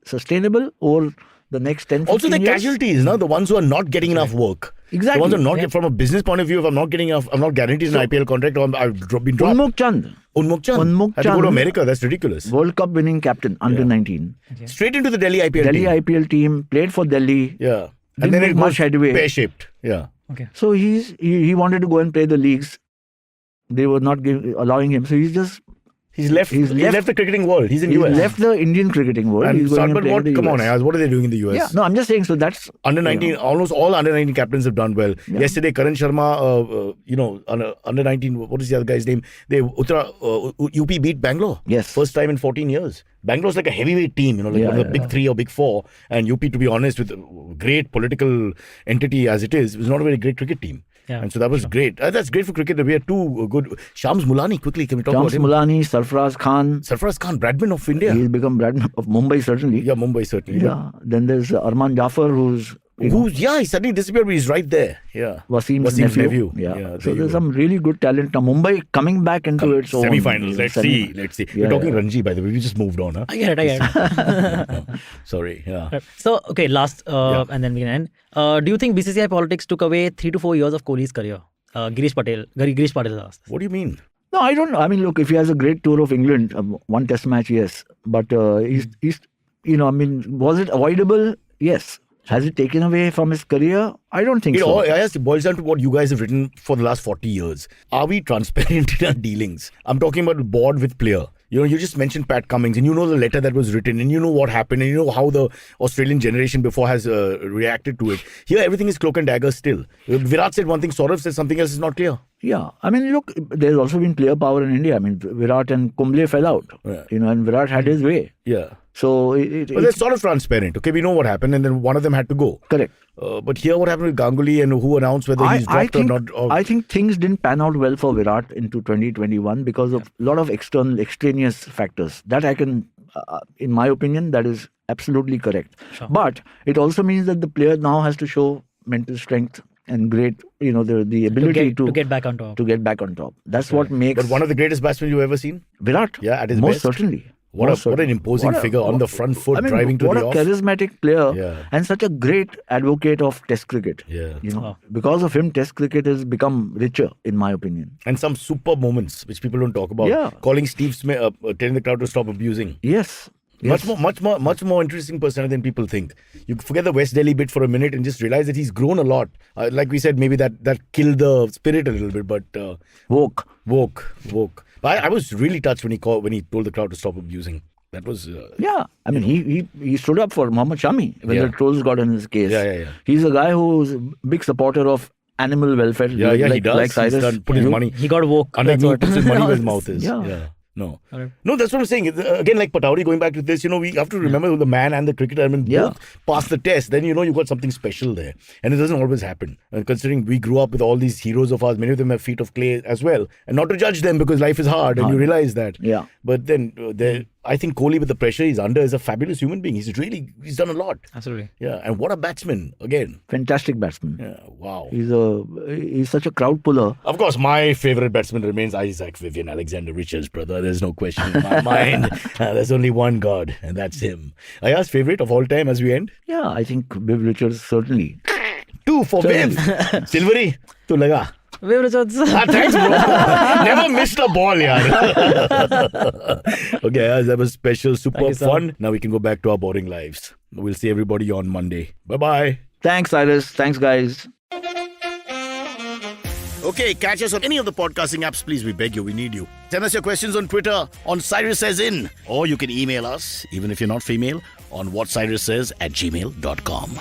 sustainable over the next 10, 15 Also, the years? casualties, no? The ones who are not getting enough work. Exactly. The ones who are not from a business point of view, if I'm not getting enough, I'm not guaranteed an IPL contract, or I've been dropped. Unmukh Chand, Had to go to America. That's ridiculous. World Cup winning captain, under 19. Straight into the Delhi IPL Delhi team. IPL team, played for Delhi. Yeah. Didn't And then make it much goes headway. pear-shaped. Yeah. Okay. So he wanted to go and play the leagues. They were not allowing him. So He's left the cricketing world. He's in he US. left the Indian cricketing world. And He's going and playing in the come on, US. Ayaz, what are they doing in the US? Yeah, no, I'm just saying. So that's Under 19, almost all under 19 captains have done well. Yeah. Yesterday, Karan Sharma, under 19, what is the other guy's name? UP beat Bangalore. Yes. First time in 14 years. Bangalore's like a heavyweight team, one of the big three or big four. And UP, to be honest, with a great political entity as it is, was not a very great cricket team. Yeah, and so that was great. That's great for cricket. We had two good. Shams Mulani, quickly, can we talk about him? Mulani, Sarfaraz Khan. Sarfaraz Khan, Bradman of India. He's become Bradman of Mumbai, certainly. Yeah, Mumbai, certainly. Yeah. Then there's Arman Jafar, he suddenly disappeared, but he's right there. Yeah. Wasim's nephew. Yeah. So there's some really good talent now. Mumbai coming back into its own. Semi-finals. Let's see. Yeah, We're talking Ranji, by the way. We just moved on. Huh? I get it. Sorry. Yeah. Right. So, okay, last, and then we can end. Do you think BCCI politics took away 3 to 4 years of Kohli's career? Girish Patel asked. What do you mean? No, I don't know. I mean, look, if he has a great tour of England, one test match, yes. But he's was it avoidable? Yes. Has it taken away from his career? I don't think so. It boils down to what you guys have written for the last 40 years. Are we transparent in our dealings? I'm talking about board with player. You just mentioned Pat Cummins, and you know the letter that was written, and you know what happened, and you know how the Australian generation before has reacted to it. Here, everything is cloak and dagger still. Virat said one thing, Sourav said something else is not clear. Yeah, I mean, look, there's also been player power in India. I mean, Virat and Kumble fell out, and Virat had his way. Yeah. So, but it's sort of transparent. Okay, we know what happened, and then one of them had to go. Correct. But here, what happened with Ganguly and who announced whether he's dropped or not? I think things didn't pan out well for Virat into 2021 because of a lot of extraneous factors. That I can, in my opinion, that is absolutely correct. Sure. But it also means that the player now has to show mental strength and great, the ability to get back on top. To get back on top. That's what makes. But one of the greatest batsmen you've ever seen? What at his most best. Certainly. What an imposing figure on the front foot, driving to the off. What a charismatic player and such a great advocate of Test cricket. Yeah. Because of him, Test cricket has become richer, in my opinion. And some super moments which people don't talk about. Yeah. Calling Steve Smith, telling the crowd to stop abusing. Yes. Much more interesting person than people think. You forget the West Delhi bit for a minute and just realize that he's grown a lot. Like we said, maybe that killed the spirit a little bit, but woke. I was really touched when he told the crowd to stop abusing. That was I mean, he stood up for Mohammad Shami when the trolls got in his case. Yeah. He's a guy who's a big supporter of animal welfare. He does. Like Cyrus. Put his money. He got woke. Puts his money where his mouth is. Yeah. No. Okay. No, that's what I'm saying. Again, like Pataudi, going back to this, we have to remember the man and the cricketer. I mean, both pass the test. Then, you've got something special there. And it doesn't always happen. And considering we grew up with all these heroes of ours, many of them have feet of clay as well. And not to judge them because life is hard and you realize that. Yeah. But then I think Kohli, with the pressure he's under, is a fabulous human being. He's done a lot. Absolutely. Yeah. And what a batsman, again. Fantastic batsman. Yeah. Wow. He's such a crowd puller. Of course, my favorite batsman remains Isaac Vivian Alexander Richards, brother. There's no question in my mind. There's only one God, and that's him. Ayaz's favorite of all time as we end? Yeah, I think Viv Richards, certainly. 2 for Viv. Silvery, tu laga. Viv Richards. Thanks, bro. Never missed a ball, yaar. Okay, Ayaz, that was special, super fun. Now we can go back to our boring lives. We'll see everybody on Monday. Bye-bye. Thanks, Cyrus. Thanks, guys. Okay, catch us on any of the podcasting apps, please. We beg you, we need you. Send us your questions on Twitter on Cyrus Says In. Or you can email us, even if you're not female, on whatcyrussays@gmail.com.